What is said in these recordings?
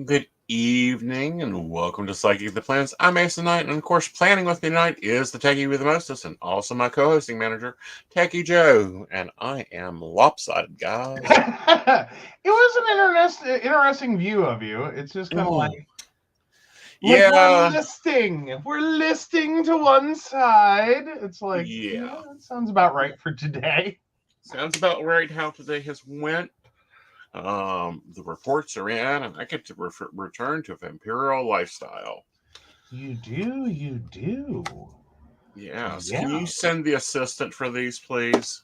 Good evening and welcome to Psychic the Plans. I'm Aeson Knight, and of course, planning with me tonight is the Techie with the Mostest and also my co-hosting manager, Techie Joe. And I am lopsided, guys. It was an interesting view of you. It's just kind of like Yeah. we're listing to one side. It's like, Yeah. that sounds about right for today. Sounds about right how today has went. The reports are in, and I get to return to Imperial lifestyle. You do. Yes. Yeah. Can you send the assistant for these, please?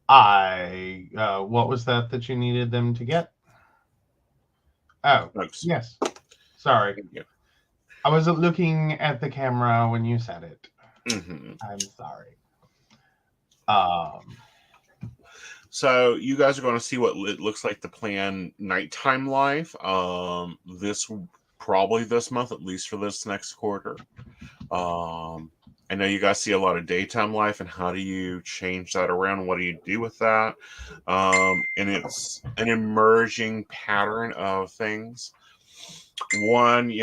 What was that you needed them to get? Oh, Thanks. yes. Sorry. Yeah. I wasn't looking at the camera when you said it. Mm-hmm. I'm sorry. So you guys are going to see what it looks like to plan nighttime life. Probably this month, at least for this next quarter. I know you guys see a lot of daytime life, and how do you change that around? What do you do with that? And it's an emerging pattern of things. One,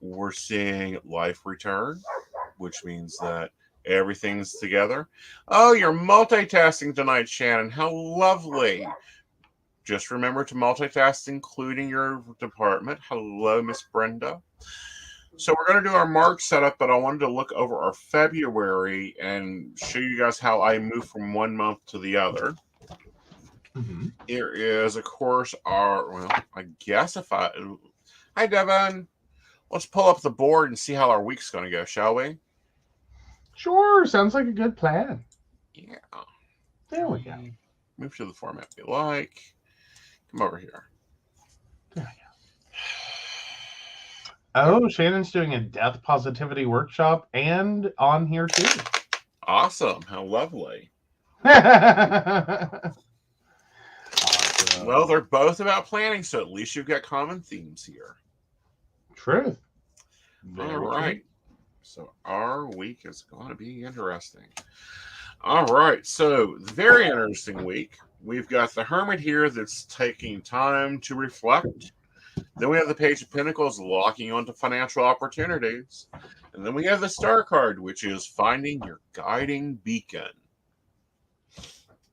we're seeing life return, which means that everything's together. Oh, you're multitasking tonight, Shannon. How lovely. Just remember to multitask, including your department. Hello, Miss Brenda. So we're going to do our March setup, but I wanted to look over our February and show you guys how I move from one month to the other. Mm-hmm. Here is, of course, I guess Hi, Devin. Let's pull up the board and see how our week's going to go, shall we? Sure, sounds like a good plan. Yeah. There we go. Move to the format we like. Come over here. There we go. Oh, Shannon's doing a death positivity workshop and on here too. Awesome. How lovely. Awesome. Well, they're both about planning, so at least you've got common themes here. Truth. All right. So our week is going to be interesting. All right. So very interesting week. We've got the Hermit here that's taking time to reflect. Then we have the Page of Pentacles locking onto financial opportunities. And then we have the Star card, which is finding your guiding beacon.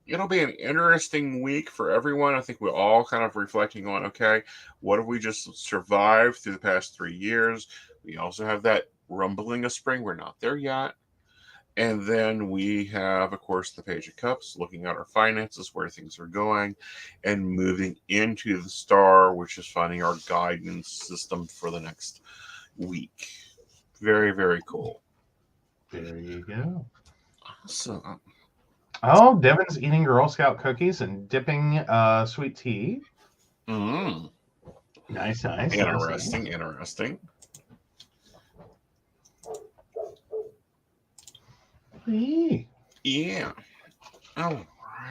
It'll be an interesting week for everyone. I think we're all kind of reflecting on, okay, what have we just survived through the past 3 years? We also have that rumbling of spring. We're not there yet. And then we have, of course, the Page of Cups, looking at our finances, where things are going, and moving into the Star, which is finding our guidance system for the next week. Very, very cool. There you go. Awesome. Oh, Devin's eating Girl Scout cookies and dipping sweet tea. Mm. Nice. Interesting. Yeah. All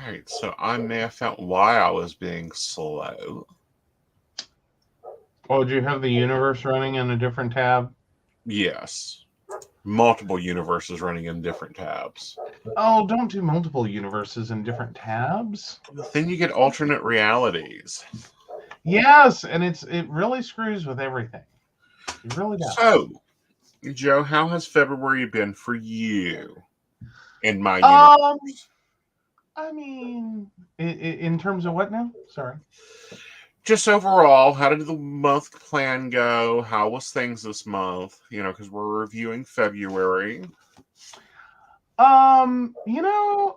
right. So I may have felt why I was being slow. Oh, do you have the universe running in a different tab? Yes. Multiple universes running in different tabs. Oh, don't do multiple universes in different tabs. Then you get alternate realities. Yes, and it really screws with everything. It really does. So, Joe, how has February been for you in my universe? I mean, in terms of what now? Sorry. Just overall, how did the month plan go? How was things this month? Because we're reviewing February.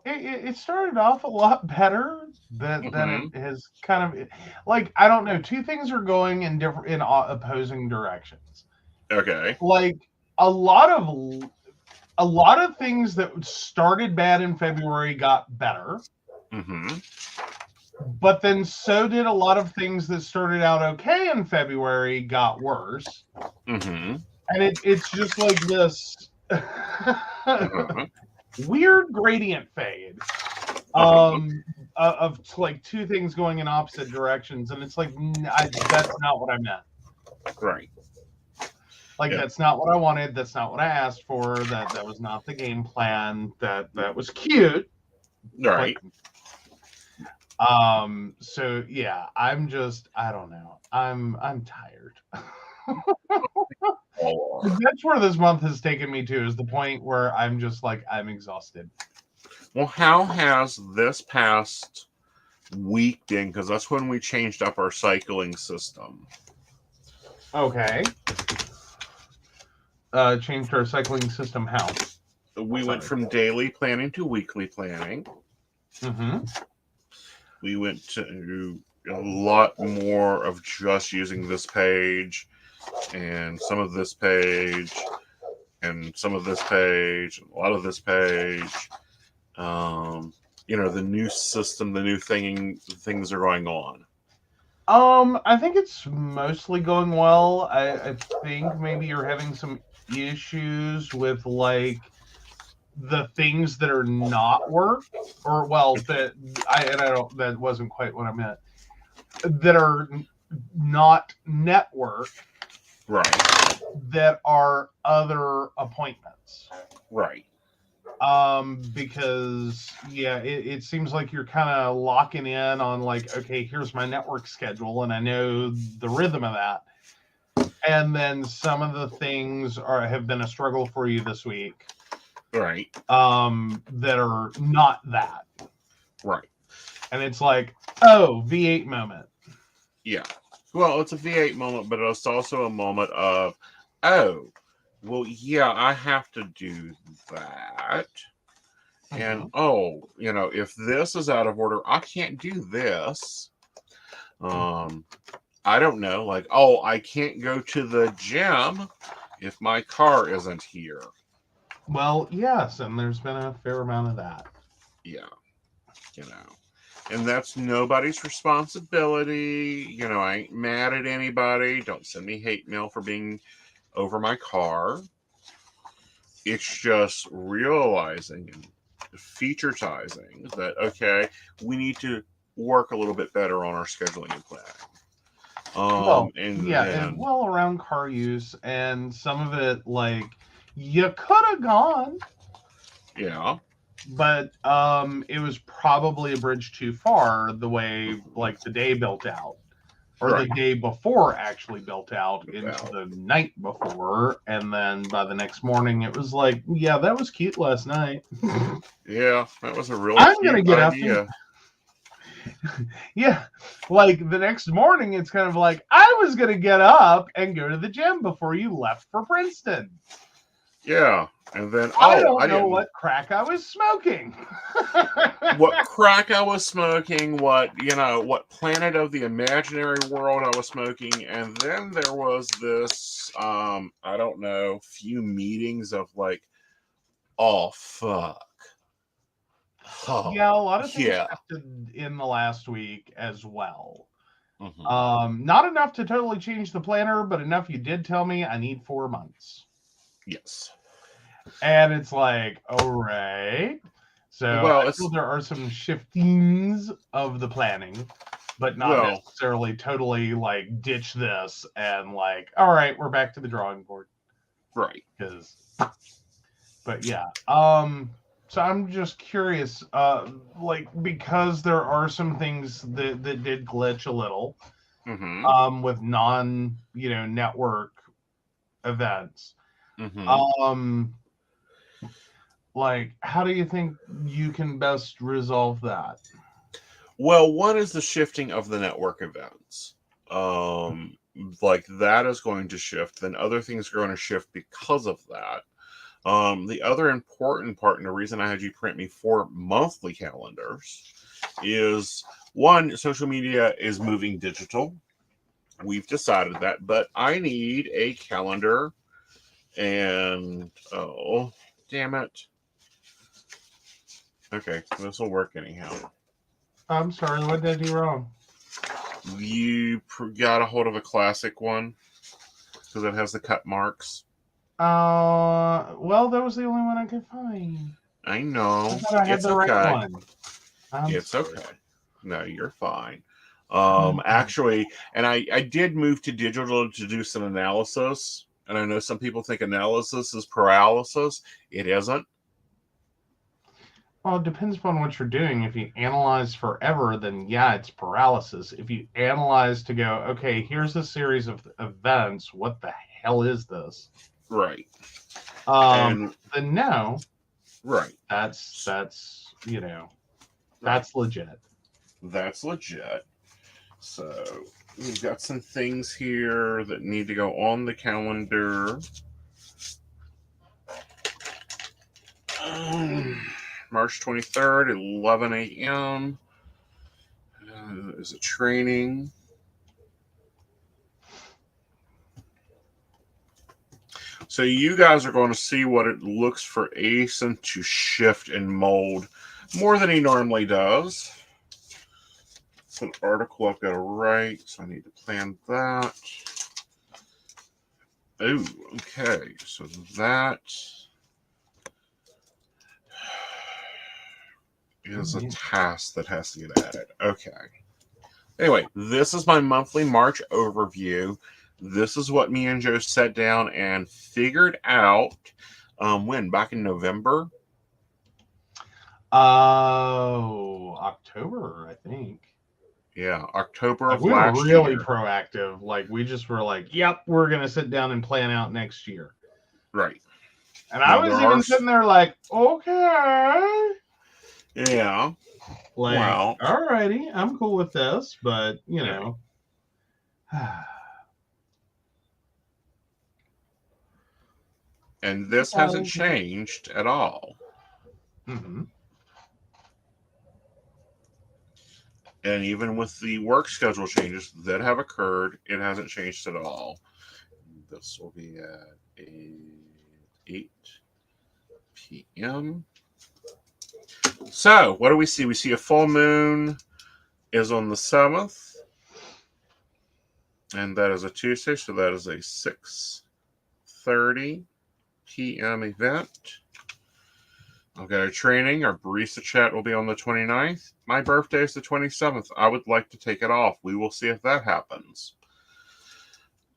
It started off a lot better than it has kind of, like, I don't know. Two things are going in opposing directions. Okay. Like a lot of things that started bad in February got better. Mm-hmm. But then so did a lot of things that started out okay in February got worse. Mm-hmm. And it's just like this weird gradient fade of like two things going in opposite directions. And it's like, that's not what I meant. Right. That's not what I wanted. That's not what I asked for. That was not the game plan. That was cute. Right. So yeah, I don't know. I'm tired. Oh. That's where this month has taken me to, is the point where I'm just like, I'm exhausted. Well, how has this past week been? Because that's when we changed up our cycling system. Okay. Changed our cycling system how? We went from daily planning to weekly planning. Mm-hmm. We went to a lot more of just using this page and some of this page and some of this page, a lot of this page. The new system, the new things are going on. I think it's mostly going well. I think maybe you're having some issues with like the things that are not work, or well, that wasn't quite what I meant. That are not network, Right. that are other appointments. Right. Because yeah, it seems like you're kind of locking in on like, okay, here's my network schedule, and I know the rhythm of that. And then some of the things have been a struggle for you this week. Right. That are not that. Right. And it's like, oh, V8 moment. Yeah. Well, it's a V8 moment, but it's also a moment of, oh, well, yeah, I have to do that. And if this is out of order, I can't do this. I don't know, like, oh, I can't go to the gym if my car isn't here. Well, yes, and there's been a fair amount of that. Yeah. And that's nobody's responsibility. I ain't mad at anybody. Don't send me hate mail for being over my car. It's just realizing and featuretizing that, okay, we need to work a little bit better on our scheduling and planning. And well around car use, and some of it, like, you could have gone. Yeah. But it was probably a bridge too far, the way like the day built out. Or right. The day before actually built out into the night before, and then by the next morning it was like, yeah, that was cute last night. Yeah, that was a really I'm cute gonna get idea. up yeah, like the next morning it's kind of like, I was gonna get up and go to the gym before you left for Princeton. Yeah, and then I don't know what crack I was smoking. What crack I was smoking, what planet of the imaginary world I was smoking, and then there was this I don't know, few meetings of like, oh fuck. Yeah, a lot of things happened in the last week as well. Not enough to totally change the planner, but enough you did tell me I need 4 months. Yes. And it's like, all right. So I feel there are some shiftings of the planning, but not necessarily totally like ditch this and like, all right, we're back to the drawing board. Right. But yeah. So I'm just curious, like, because there are some things that did glitch a little, with network events. Like, how do you think you can best resolve that? Well, one is the shifting of the network events. Like that is going to shift. Then other things are going to shift because of that. The other important part, and the reason I had you print me 4 monthly calendars, is one, social media is moving digital. We've decided that, but I need a calendar, and oh, damn it. Okay, this will work anyhow. I'm sorry, what did I do wrong? You got a hold of a classic one because it has the cut marks. Well, that was the only one I could find. I know. I thought I had the right one. It's okay. No, you're fine. Actually, and I did move to digital to do some analysis. And I know some people think analysis is paralysis. It isn't. Well, it depends upon what you're doing. If you analyze forever, then yeah, it's paralysis. If you analyze to go, okay, here's a series of events. What the hell is this? Right. And Then no, right. that's Right. that's legit. That's legit. So we've got some things here that need to go on the calendar. March 23rd, 11 a.m. Is a training. So you guys are going to see what it looks for Aeson to shift and mold more than he normally does. It's an article I've got to write, so I need to plan that. Oh, okay. So that is a task that has to get added. Okay. Anyway, this is my monthly March overview. This is what me and Joe sat down and figured out when? Back in November? October, I think. Yeah, October Like, of we were last really year. proactive. Like, we just were like, yep, we're going to sit down and plan out next year. Right. And I was even sitting there like, okay. Yeah. Like, well, alrighty, I'm cool with this, but, you yeah. know. And this hasn't changed at all. Mm-hmm. And even with the work schedule changes that have occurred, it hasn't changed at all. This will be at 8 p.m. So, what do we see? We see a full moon is on the 7th. And that is a Tuesday, so that is a 6:30 p.m. event. I've got a training. Our barista chat will be on the 29th. My birthday is the 27th. I would like to take it off. We will see if that happens.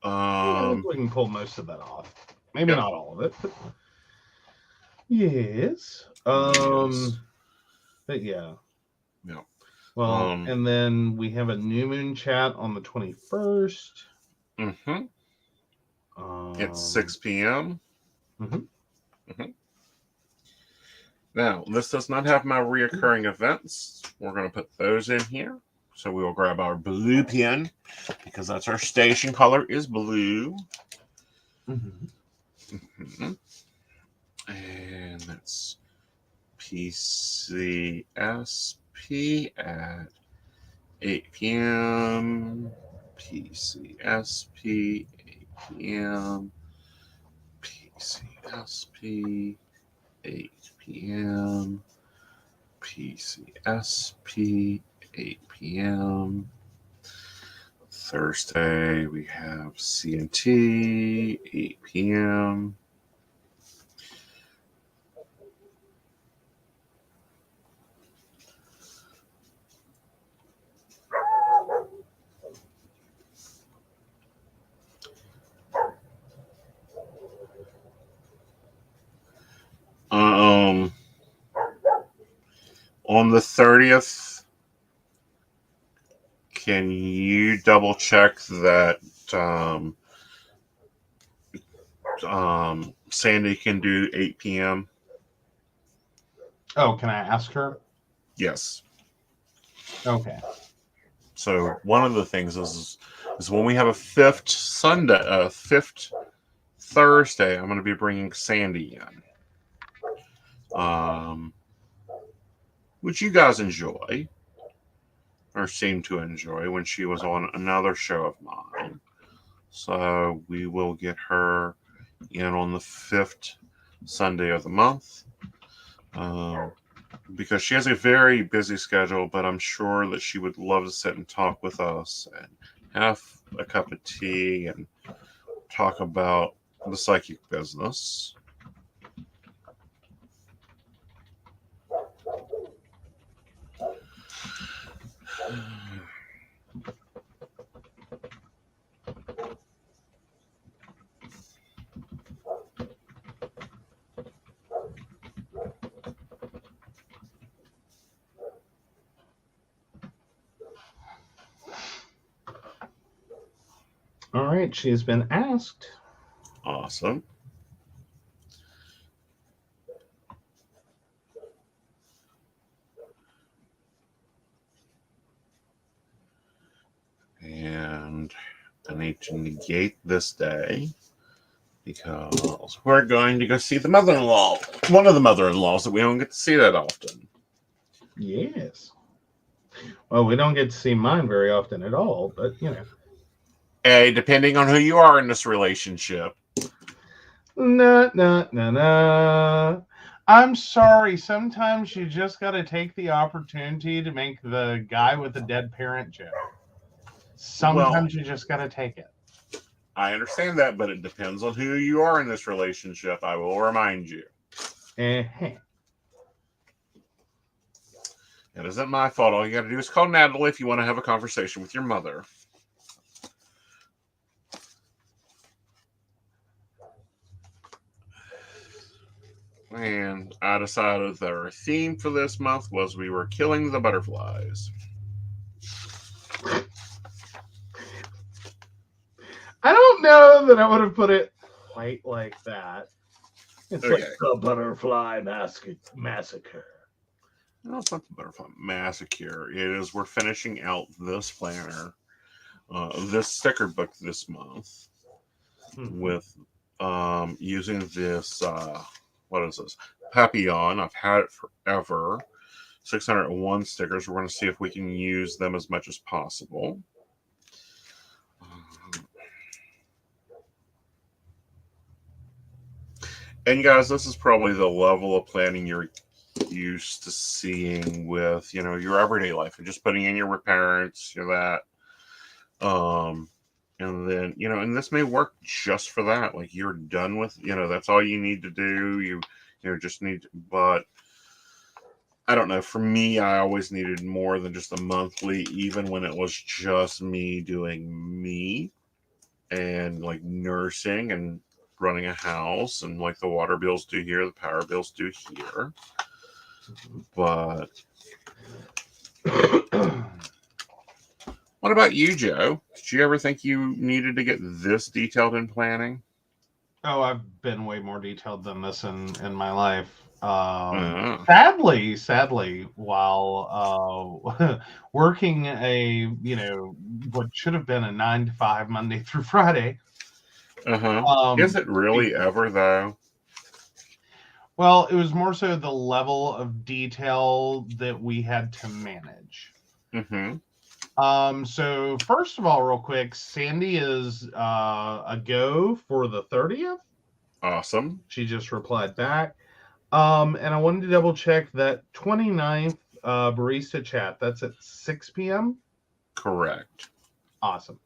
I think we can pull most of that off. Maybe not all of it, but yes. But yeah. Yeah. Well, and then we have a new moon chat on the 21st. Mm-hmm. It's 6 p.m. Mm-hmm. Mm-hmm. Now, this does not have my reoccurring events. We're going to put those in here. So we will grab our blue pen because that's our station color is blue. Mm-hmm. Mm-hmm. And that's PCSP at 8 p.m. PCSP 8 p.m. PCSP 8 p.m. PCSP 8 p.m. Thursday we have CNT 8 p.m. On the 30th, can you double check that Sandy can do 8 p.m.? Oh, can I ask her? Yes. Okay. So one of the things is when we have a fifth Thursday, I'm going to be bringing Sandy in. Which you guys enjoy or seem to enjoy when she was on another show of mine. So we will get her in on the 5th Sunday of the month because she has a very busy schedule, but I'm sure that she would love to sit and talk with us and have a cup of tea and talk about the psychic business. All right, she has been asked. Awesome. And I need to negate this day because we're going to go see the mother-in-law. One of the mother-in-laws that we don't get to see that often. Yes. Well, we don't get to see mine very often at all, but you know. Hey, depending on who you are in this relationship. No. I'm sorry. Sometimes you just got to take the opportunity to make the guy with the dead parent joke. Sometimes you just got to take it. I understand that, but it depends on who you are in this relationship. I will remind you. Uh-huh. It isn't my fault. All you got to do is call Natalie if you want to have a conversation with your mother. And I decided that our theme for this month was we were killing the butterflies. I don't know that I would have put it quite like that. It's Okay. like the butterfly massacre. No, it's not the butterfly massacre. It is we're finishing out this planner, this sticker book this month with using this. What is this? Papillon. I've had it forever. 601 stickers. We're going to see if we can use them as much as possible. And guys, this is probably the level of planning you're used to seeing with, you know, your everyday life and just putting in your parents, you know, that. And then, you know, and this may work just for that. Like you're done with, you know, that's all you need to do. You know, just need to, but I don't know. For me, I always needed more than just a monthly, even when it was just me doing me and like nursing and running a house and like the water bills do here, the power bills do here. But what about you, Joe? Did you ever think you needed to get this detailed in planning? Oh, I've been way more detailed than this in my life. Sadly, while working a what should have been a 9 to 5 Monday through Friday. Is it really ever though? Well, it was more so the level of detail that we had to manage. So first of all, real quick, Sandy is a go for the 30th. Awesome. She just replied back. And I wanted to double check that 29th barista chat. That's at 6 p.m. Correct. Awesome.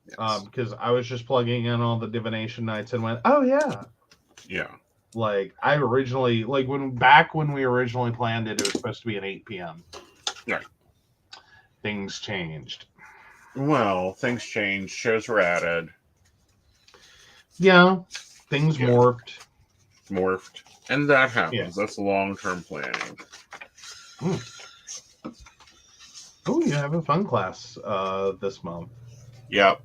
Yes. Because I was just plugging in all the divination nights and went, oh yeah. Yeah. Like I originally, like when we originally planned it, it was supposed to be at 8 p.m. Right. Things changed. Well, things changed. Shows were added. Yeah. Things morphed. And that happens. Yeah. That's long-term planning. Oh, you have a fun class this month. Yep.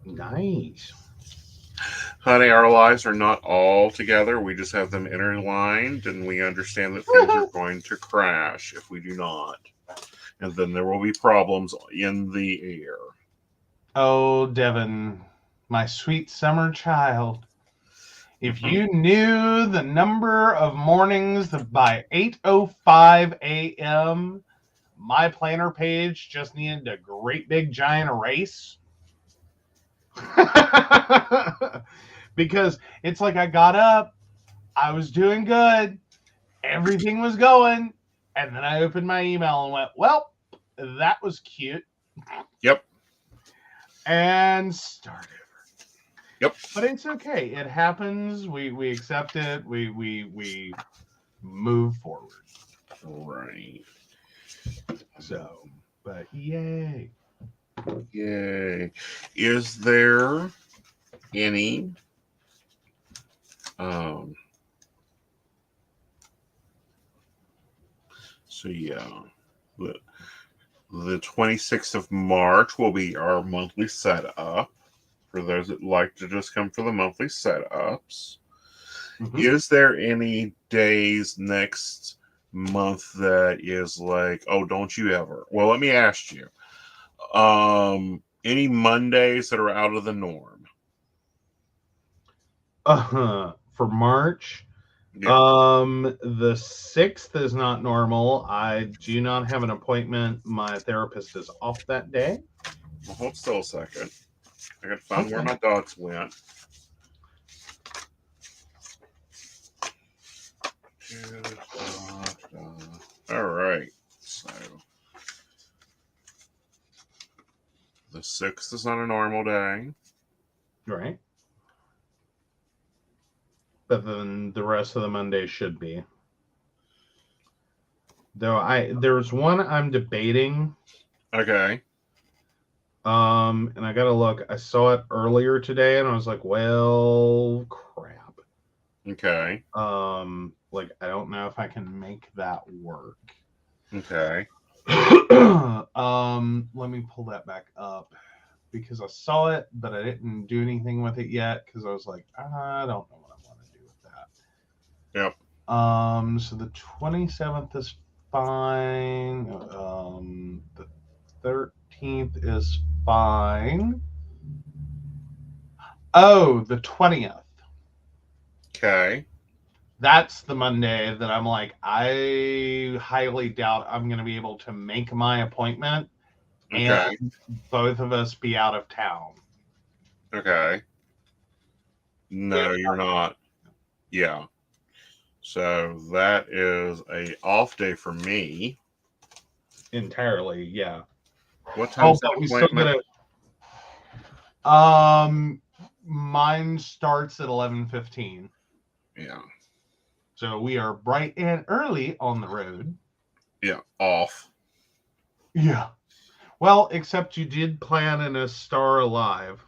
Nice. Honey, our lives are not all together. We just have them interlined, and we understand that things are going to crash if we do not. And then there will be problems in the air. Oh, Devin, my sweet summer child. If you knew the number of mornings that by 8:05 a.m., my planner page just needed a great big giant erase. Because it's like I got up, I was doing good, everything was going, and then I opened my email and went, well, that was cute. Yep. And start over. Yep. But it's okay. It happens. We accept it. We move forward. Right. So, but yay. Yay. Is there any so yeah, The 26th of March will be our monthly setup for those that like to just come for the monthly setups. Mm-hmm. Is there any days next month that is like, oh, don't you ever? Well, let me ask you. Any Mondays that are out of the norm? For March, Yeah. the 6th is not normal. I do not have an appointment. My therapist is off that day. Well, hold still a second. I gotta find where Okay. my dots went. All right. So the 6th is not a normal day. Right. But then the rest of the Mondays should be. Though there's one I'm debating. Okay. And I gotta look. I saw it earlier today, and I was like, "Well, crap." Okay. Like I don't know if I can make that work. Okay. Let me pull that back up because I saw it, but I didn't do anything with it yet because I was like, I don't know what I want to do with that. Yep. So the 27th is fine. The 13th is fine. Oh, the 20th. Okay. That's the Monday that I'm like, I highly doubt I'm going to be able to make my appointment Okay. and both of us be out of town. Okay. No, you're not. Yeah. So that is a off day for me. Entirely, yeah. What time's that but we still appointment? gotta. Mine starts at 11:15. Yeah. So we are bright and early on the road. Yeah. Off. Yeah. Well, except you did plan in a Star Alive.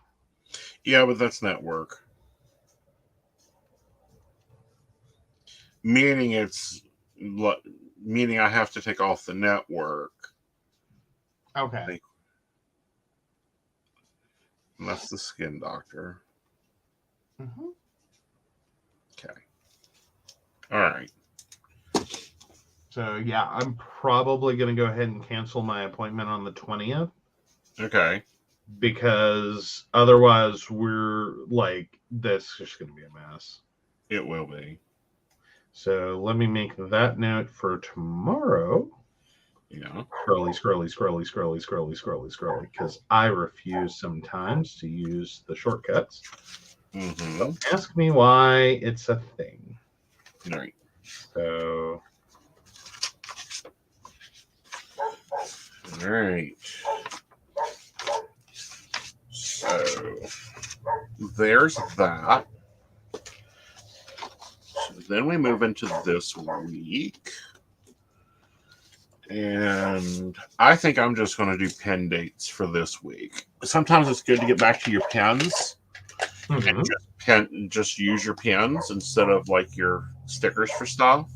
Yeah, but that's network. Meaning meaning I have to take off the network. Okay. And that's the skin doctor. Mm-hmm. Okay. All right. So yeah, I'm probably gonna go ahead and cancel my appointment on the 20th. Okay. Because otherwise we're like, that's just gonna be a mess. It will be. So let me make that note for tomorrow. Yeah. Scrolly, because I refuse sometimes to use the shortcuts. Mm-hmm. Don't ask me why it's a thing. All right. So. All right. So there's that. So then we move into this week. And I think I'm just going to do pen dates for this week. Sometimes it's good to get back to your pens and just use your pens instead of like your stickers for stuff.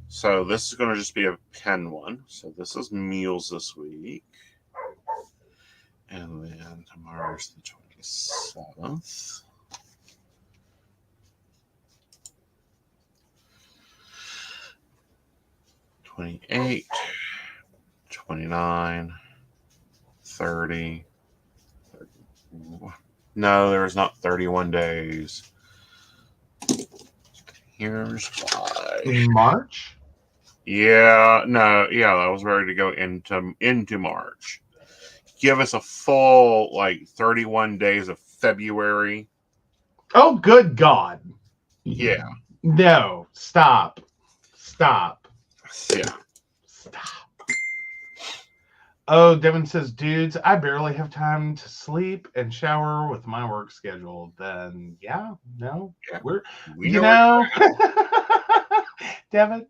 So this is going to just be a pen one. So this is meals this week. And then tomorrow's the 27th. $28, $29, $30. No, there's not 31 days. Here's why. In March? Yeah, no, yeah, I was ready to go into March. Give us a full 31 days of February. Oh, good God. Yeah. No, stop. Stop. Yeah. Stop. Oh, Devin says, dudes, I barely have time to sleep and shower with my work schedule. Then, yeah, no, Yeah. we're, We you know Devin,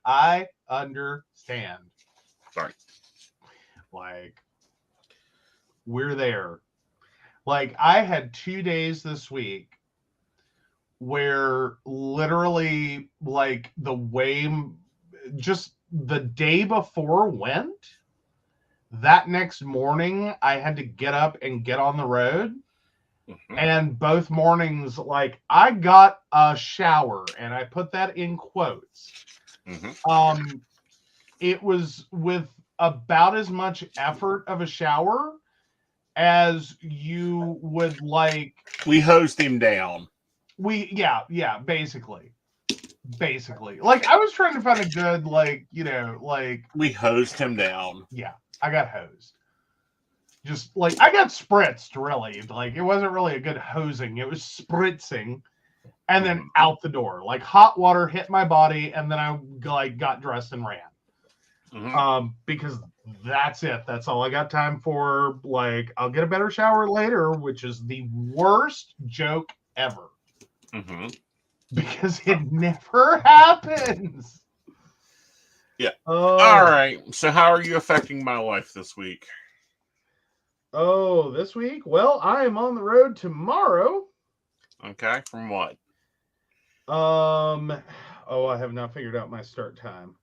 I understand. Sorry. Like, we're there. Like, I had 2 days this week where literally, like, the way just the day before went, that next morning I had to get up and get on the road. Mm-hmm. And both mornings, like, I got a shower, and I put that in quotes. Mm-hmm. It was with about as much effort of a shower as you would like. We hosed him down. Basically. Like, I was trying to find a good, like, we hosed him down. Yeah, I got hosed. Just like, I got spritzed, really. Like, it wasn't really a good hosing, it was spritzing, and then out the door. Like, hot water hit my body, and then I like got dressed and ran. Because that's it. That's all I got time for. Like, I'll get a better shower later, which is the worst joke ever. Because it never happens. Yeah. All right. So how are you affecting my life this week? Oh, this week? Well, I am on the road tomorrow. Okay. From what? I have not figured out my start time.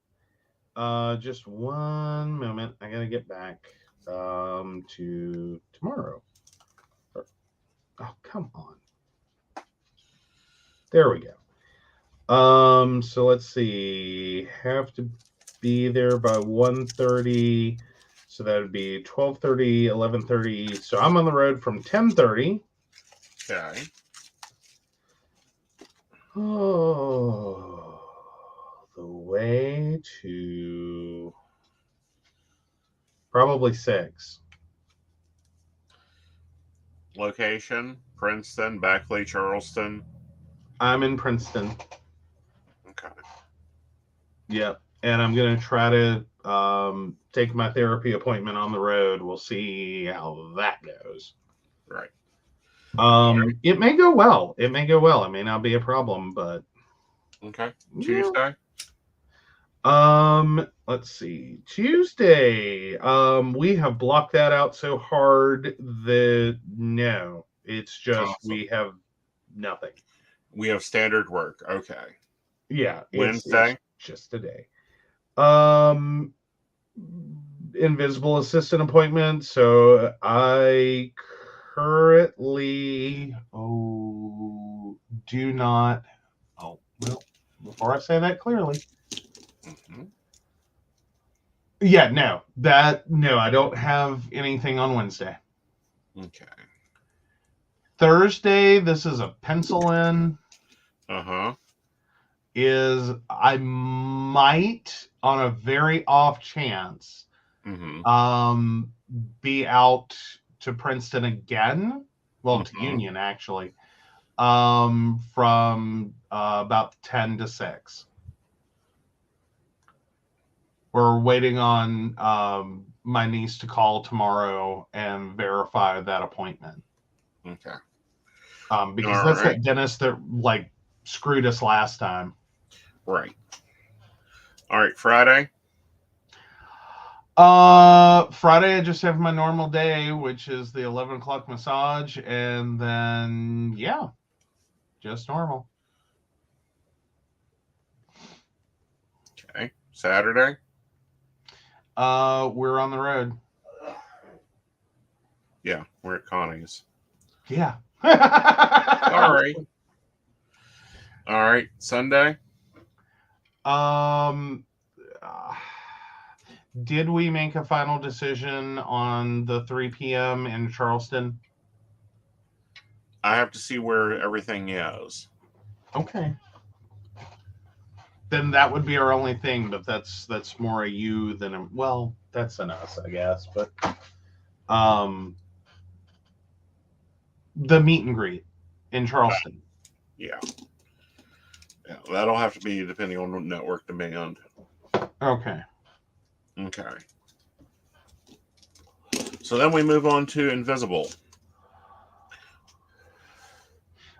Just one moment. I gotta get back to tomorrow. Oh, come on. There we go. So let's see. Have to be there by 1:30. So that would be 12:30, 11:30. So I'm on the road from 10:30. Okay. Oh, the way to probably 6. Location: Princeton, Beckley, Charleston. I'm in Princeton. Okay. Yep. And I'm going to try to take my therapy appointment on the road. We'll see how that goes. Right. It may go well. It may not be a problem, but okay. Tuesday. Let's see. Tuesday. We have blocked that out so hard that no, it's just awesome. We have nothing. We have standard work. Okay. Yeah. Wednesday. It's just a day. Invisible assistant appointment. So I currently do not. Oh, well, before I say that clearly. Yeah, no, I don't have anything on Wednesday. Okay. Thursday, this is a pencil in. Is I might, on a very off chance, be out to Princeton again. Well, to Union, actually. From about 10 to 6. We're waiting on my niece to call tomorrow and verify that appointment. Okay. Because that's that dentist that like screwed us last time. Right. All right. Friday. Friday I just have my normal day, which is the 11 o'clock massage, and then just normal. Okay. Saturday. We're on the road. Yeah, we're at Connie's. Yeah. All right. All right. Sunday. Did we make a final decision on the 3 p.m. in Charleston? I have to see where everything is. Okay. Then that would be our only thing, but that's more a you than a, well, that's an us, I guess. But the meet and greet in Charleston. Yeah. Yeah, that'll have to be depending on network demand. Okay. Okay. So then we move on to Invisible.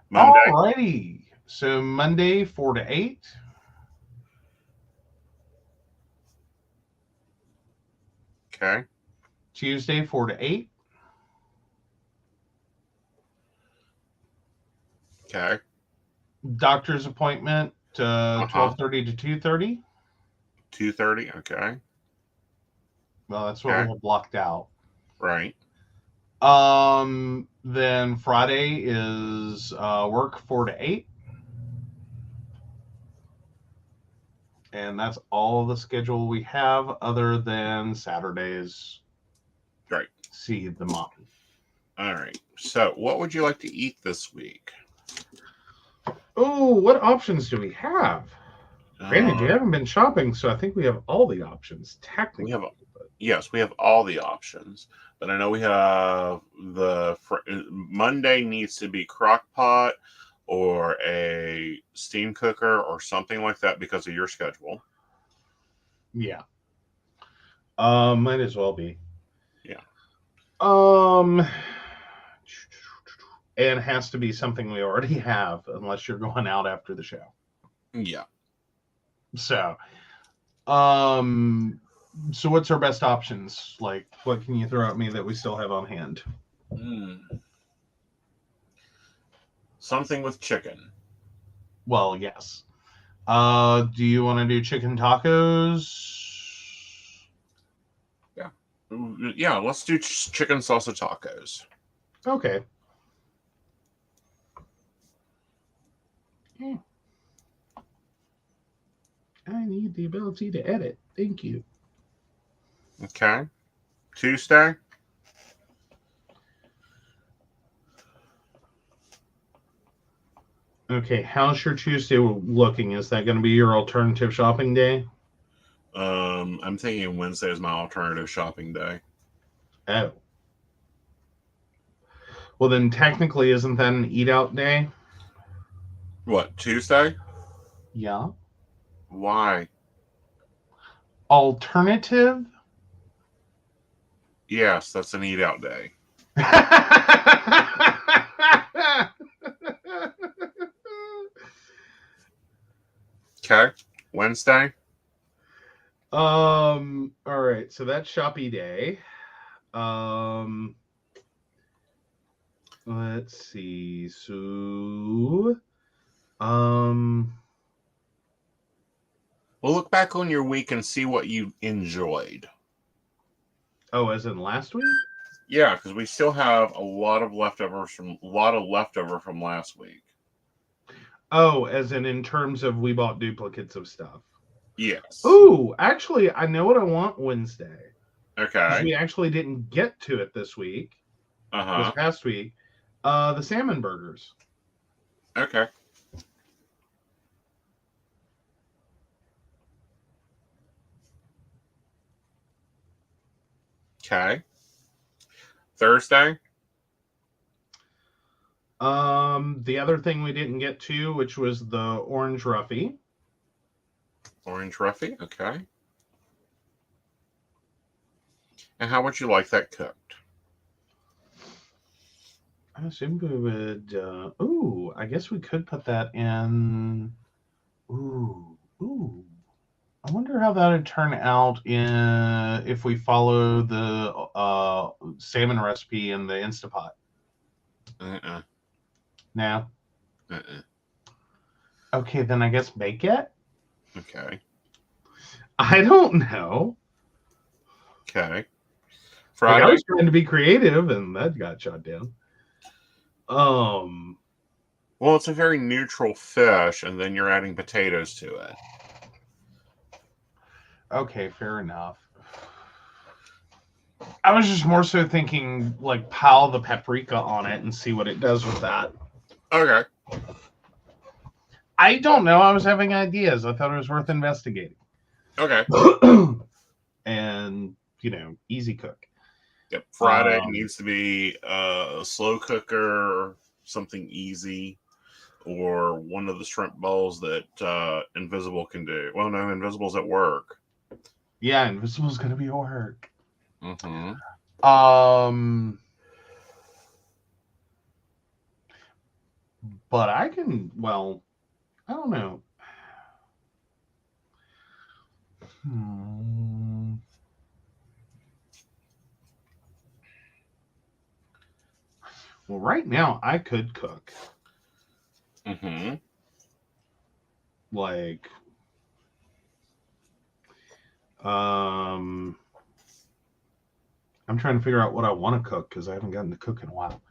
Monday. Alrighty. So Monday 4 to 8. Okay. Tuesday 4 to 8. Okay. Doctor's appointment 12:30 to 2:30. 2:30. Okay. Well, that's what we have blocked out. Right. Then Friday is work 4 to 8. And that's all the schedule we have other than Saturdays. Right. See the mommy. All right. So, what would you like to eat this week? Oh, what options do we have? Granted, you haven't been shopping, so I think we have all the options, technically. Yes, we have all the options. But I know we have Monday needs to be crock pot or a steam cooker or something like that because of your schedule. Yeah. Might as well be. Yeah. And it has to be something we already have unless you're going out after the show. Yeah. So what's our best options? Like, what can you throw at me that we still have on hand? Something with chicken. Well, yes. Do you want to do chicken tacos? Yeah. Yeah, let's do chicken salsa tacos. Okay. I need the ability to edit. Thank you. Okay. Tuesday? Okay, how's your Tuesday looking? Is that going to be your alternative shopping day? I'm thinking Wednesday is my alternative shopping day. Oh. Well, then technically, isn't that an eat-out day? What, Tuesday? Yeah. Why? Alternative? Yes, that's an eat-out day. Okay. Wednesday? All right, so that's shoppy day. Let's see. So We'll look back on your week and see what you enjoyed. Oh, as in last week? Yeah, because we still have a lot of leftover from last week. Oh, as in terms of we bought duplicates of stuff. Yes. Ooh, actually, I know what I want Wednesday. Okay. We actually didn't get to it this week. This past week. The salmon burgers. Okay. Okay. Thursday? The other thing we didn't get to, which was the orange roughy. Orange roughy, okay. And how would you like that cooked? I assume we would. I guess we could put that in. Ooh. I wonder how that would turn out if we follow the salmon recipe in the Instapot. No. Okay, then I guess bake it. Okay. I don't know. Okay. Friday. Like, I was trying to be creative, and that got shot down. Well, it's a very neutral fish, and then you're adding potatoes to it. Okay, fair enough. I was just more so thinking, like, pile the paprika on it and see what it does with that. Okay. I don't know. I was having ideas. I thought it was worth investigating. Okay. And, easy cook. Yep. Friday needs to be a slow cooker, something easy, or one of the shrimp bowls that Invisible can do. Well, no, Invisible's at work. Yeah, Invisible's going to be at work. Mm-hmm. But I can, I don't know. Well, right now I could cook. Mm-hmm. Like, I'm trying to figure out what I want to cook because I haven't gotten to cook in a while.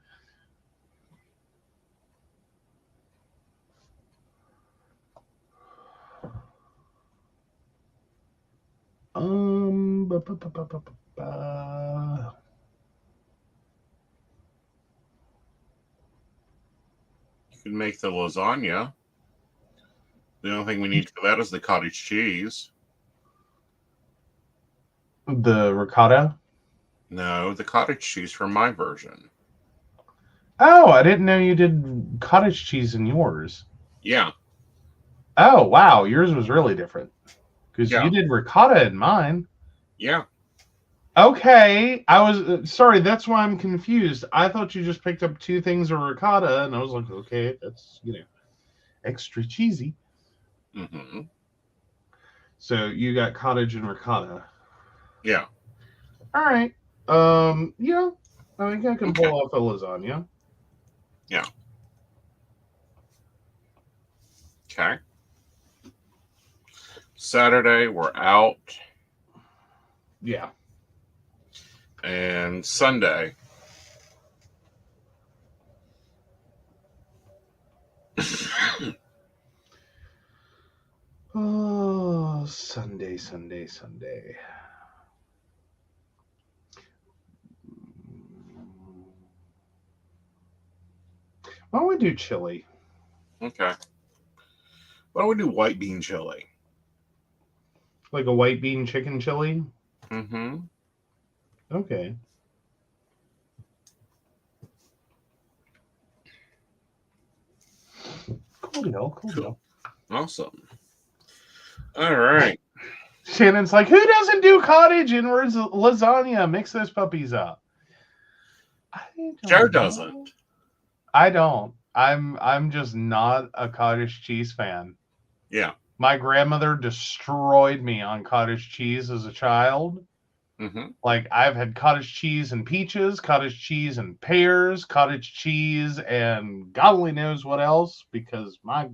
Ba, ba, ba, ba, ba, ba. You can make the lasagna. The only thing we need for that is the cottage cheese. The ricotta? No, the cottage cheese from my version. Oh, I didn't know you did cottage cheese in yours. Yeah. Oh, wow. Yours was really different. Because Yeah. you did ricotta in mine. Yeah. Okay. I was sorry. That's why I'm confused. I thought you just picked up two things of ricotta, and I was like, okay, that's, extra cheesy. Mm-hmm. So you got cottage and ricotta. Yeah. All right. Yeah. I think I can pull off a lasagna. Yeah. Okay. Saturday, we're out. Yeah. And Sunday. Oh, Sunday. Why don't we do chili? Okay. Why don't we do white bean chili? Like a white bean chicken chili? Mm-hmm. Okay. Cool deal. Awesome. All right. Shannon's like, who doesn't do cottage and lasagna? Mix those puppies up. Joe doesn't. I don't. I'm just not a cottage cheese fan. Yeah. My grandmother destroyed me on cottage cheese as a child. Mm-hmm. Like, I've had cottage cheese and peaches, cottage cheese and pears, cottage cheese and God only knows what else, because my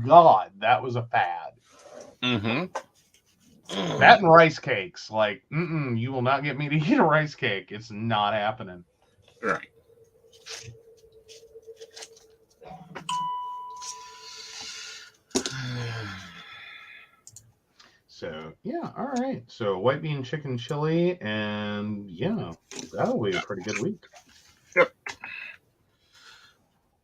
God, that was a fad. Mm-hmm. That and rice cakes. Like, you will not get me to eat a rice cake. It's not happening. Right. So, yeah, all right. So, white bean chicken chili, and yeah, that'll be a pretty good week. Yep.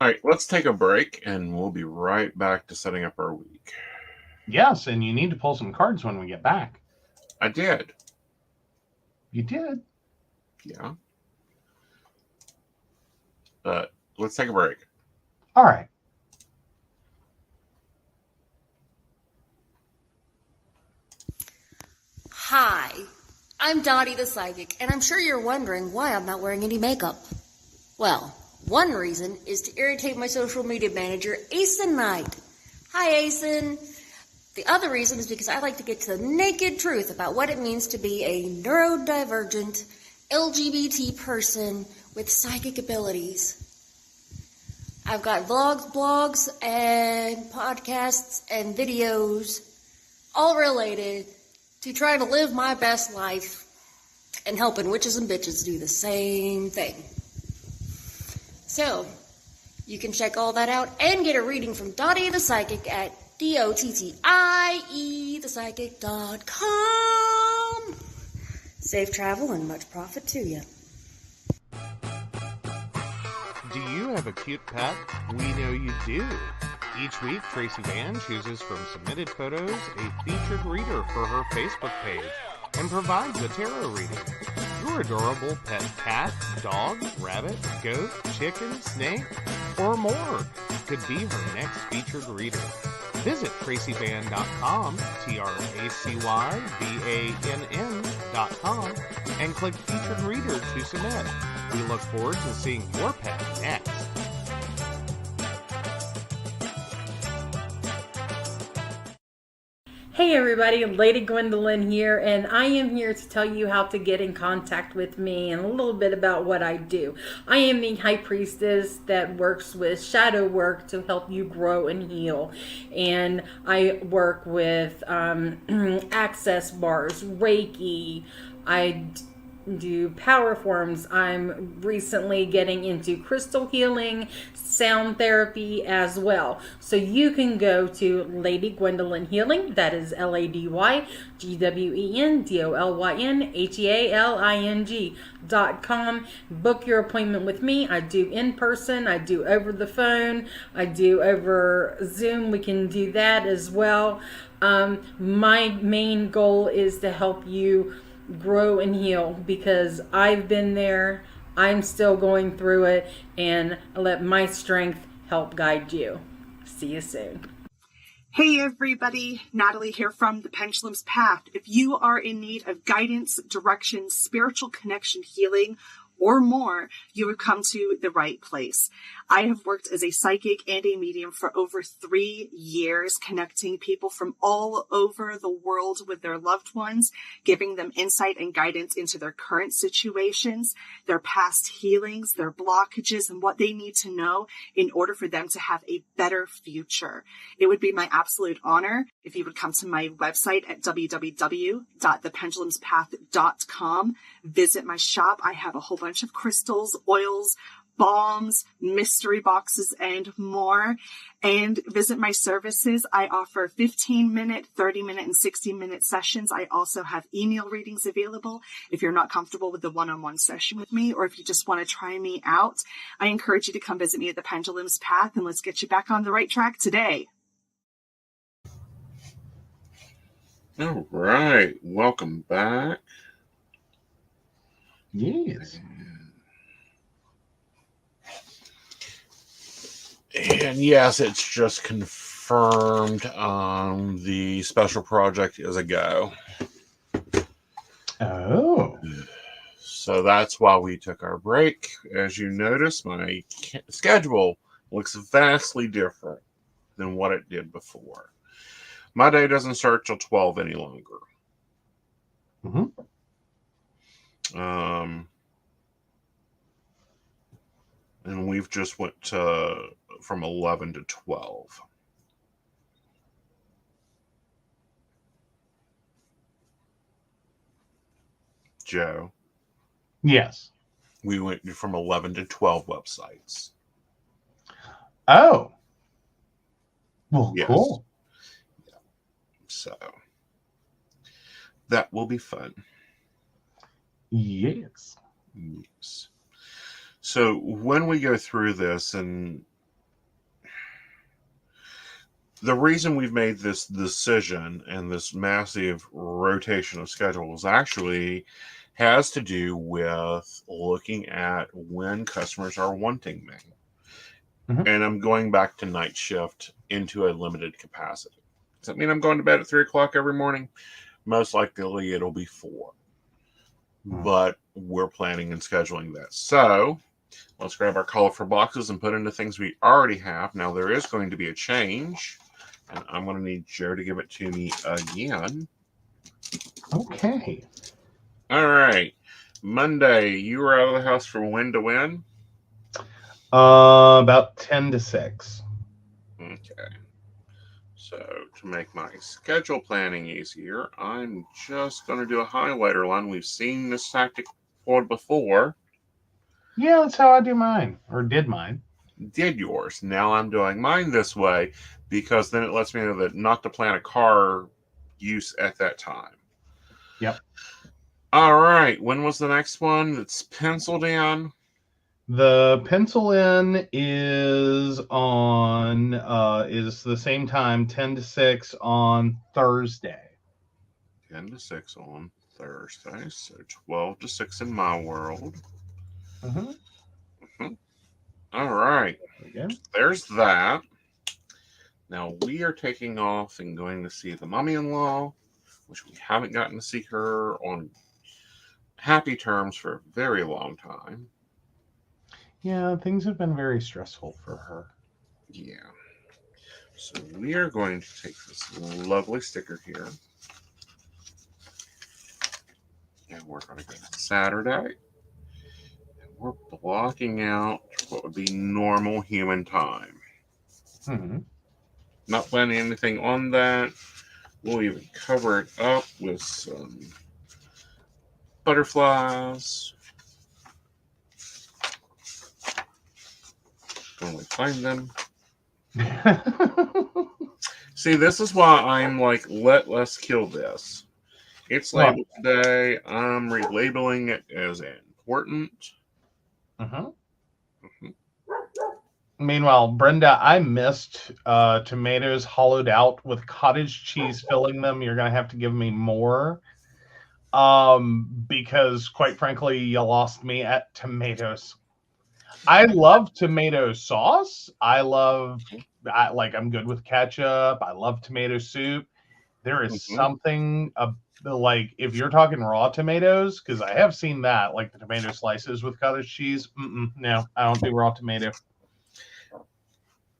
All right, let's take a break, and we'll be right back to setting up our week. Yes, and you need to pull some cards when we get back. I did. You did? Yeah. But let's take a break. All right. Hi, I'm Dottie the Psychic, and I'm sure you're wondering why I'm not wearing any makeup. Well, one reason is to irritate my social media manager, Aeson Knight. Hi, Aeson. The other reason is because I like to get to the naked truth about what it means to be a neurodivergent LGBT person with psychic abilities. I've got vlogs, blogs, and podcasts and videos all related to trying to live my best life and helping witches and bitches do the same thing. So, you can check all that out and get a reading from Dottie the Psychic at DOTTIEthepsychic.com. Safe travel and much profit to you. Do you have a cute pet? We know you do. Each week, Tracy Van chooses from submitted photos a featured reader for her Facebook page and provides a tarot reading. Your adorable pet cat, dog, rabbit, goat, chicken, snake, or more could be her next featured reader. Visit TracyBann.com, TracyBann.com, and click Featured Reader to submit. We look forward to seeing your pet next. Hey Hey everybody, Lady Gwendolyn here, and I am here to tell you how to get in contact with me and a little bit about what I do. I am the High Priestess that works with shadow work to help you grow and heal. And I work with access bars, Reiki, I do power forms. I'm recently getting into crystal healing, sound therapy as well. So you can go to Lady Gwendolyn Healing, that is LadyGwendolynHealing.com. Book your appointment with me. I do in person, I do over the phone, I do over Zoom. We can do that as well. My main goal is to help you grow and heal because I've been there, I'm still going through it, and I let my strength help guide you. See you soon. Hey everybody, Natalie here from The Pendulum's Path. If you are in need of guidance, direction, spiritual connection, healing, or more, you have come to the right place. I have worked as a psychic and a medium for over 3 years, connecting people from all over the world with their loved ones, giving them insight and guidance into their current situations, their past healings, their blockages, and what they need to know in order for them to have a better future. It would be my absolute honor if you would come to my website at www.thependulumspath.com. Visit my shop. I have a whole bunch of crystals, oils, balms, mystery boxes, and more. And visit my services. I offer 15-minute, 30-minute, and 60-minute sessions. I also have email readings available if you're not comfortable with the one-on-one session with me, or if you just want to try me out. I encourage you to come visit me at the Pendulum's Path, and let's get you back on the right track today. All right. Welcome back. Yes. And yes, it's just confirmed the special project is a go. Oh. So that's why we took our break. As you notice, my schedule looks vastly different than what it did before. My day doesn't start till 12 any longer. Mm-hmm. And we've just went to from 11 to 12. Joe, Yes. we went from 11 to 12 websites. Oh. Well, Yes. cool. Yeah. So that will be fun. Yes. Yes. So when we go through this, and the reason we've made this decision and this massive rotation of schedules actually has to do with looking at when customers are wanting me. Mhm. And I'm going back to night shift into a limited capacity. Does that mean I'm going to bed at 3 o'clock every morning? Most likely it'll be 4. But we're planning and scheduling that. So let's grab our colorful boxes and put into things we already have. Now there is going to be a change, and I'm going to need Joe to give it to me again. Okay. All right. Monday, you were out of the house from when to when? About 10 to 6. Okay. So to make my schedule planning easier, I'm just going to do a highlighter line. We've seen this tactic before. Yeah, that's how I do mine, or did mine. Did yours. Now I'm doing mine this way because then it lets me know that not to plan a car use at that time. Yep. All right. When was the next one that's penciled in? The pencil in is on is the same time, 10 to 6 on Thursday. 10 to 6 on Thursday. So 12 to 6 in my world. Mm-hmm. Mm-hmm. All right. Again. There's that. Now we are taking off and going to see the mummy-in-law, which we haven't gotten to see her on happy terms for a very long time. Yeah, things have been very stressful for her. Yeah. So we are going to take this lovely sticker here. And we're going to go to Saturday. And we're blocking out what would be normal human time. Mm-hmm. Not planning anything on that. We'll even cover it up with some butterflies. When we find them. See, this is why I'm like, let's kill this. It's labeled today. I'm relabeling it as important. Mm-hmm. Meanwhile, Brenda, I missed tomatoes hollowed out with cottage cheese filling them. You're going to have to give me more. Because quite frankly, you lost me at tomatoes. I love tomato sauce. I'm good with ketchup. I love tomato soup. There is something like if you're talking raw tomatoes, because I have seen that, like the tomato slices with cottage cheese. No, I don't do raw tomato.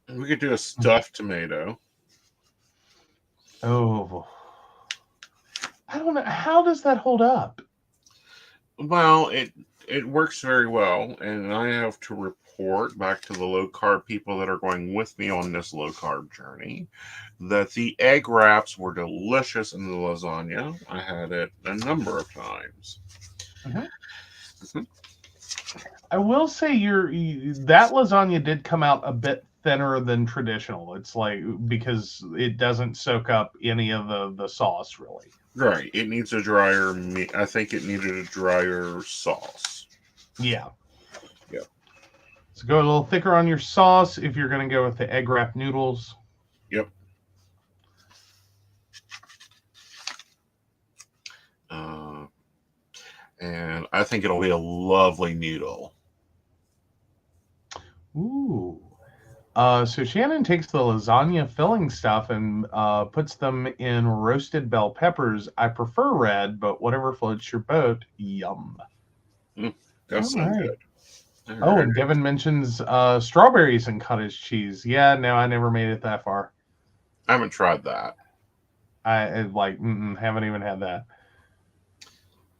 We could do a stuffed tomato. Oh, I don't know. How does that hold up? Well, it works very well, and I have to report back to the low carb people that are going with me on this low carb journey that the egg wraps were delicious in the lasagna. I had it a number of times. I will say that lasagna did come out a bit thinner than traditional. It's like because it doesn't soak up any of the sauce really. Right. It needs a drier meat. I think it needed a drier sauce. Yeah. Yeah. So go a little thicker on your sauce if you're going to go with the egg wrap noodles. Yep. And I think it'll be a lovely noodle. Ooh. So Shannon takes the lasagna filling stuff and puts them in roasted bell peppers. I prefer red, but whatever floats your boat. Yum. That's so good. Oh, and Devin mentions strawberries and cottage cheese. Yeah, no, I never made it that far. I haven't tried that. I haven't even had that.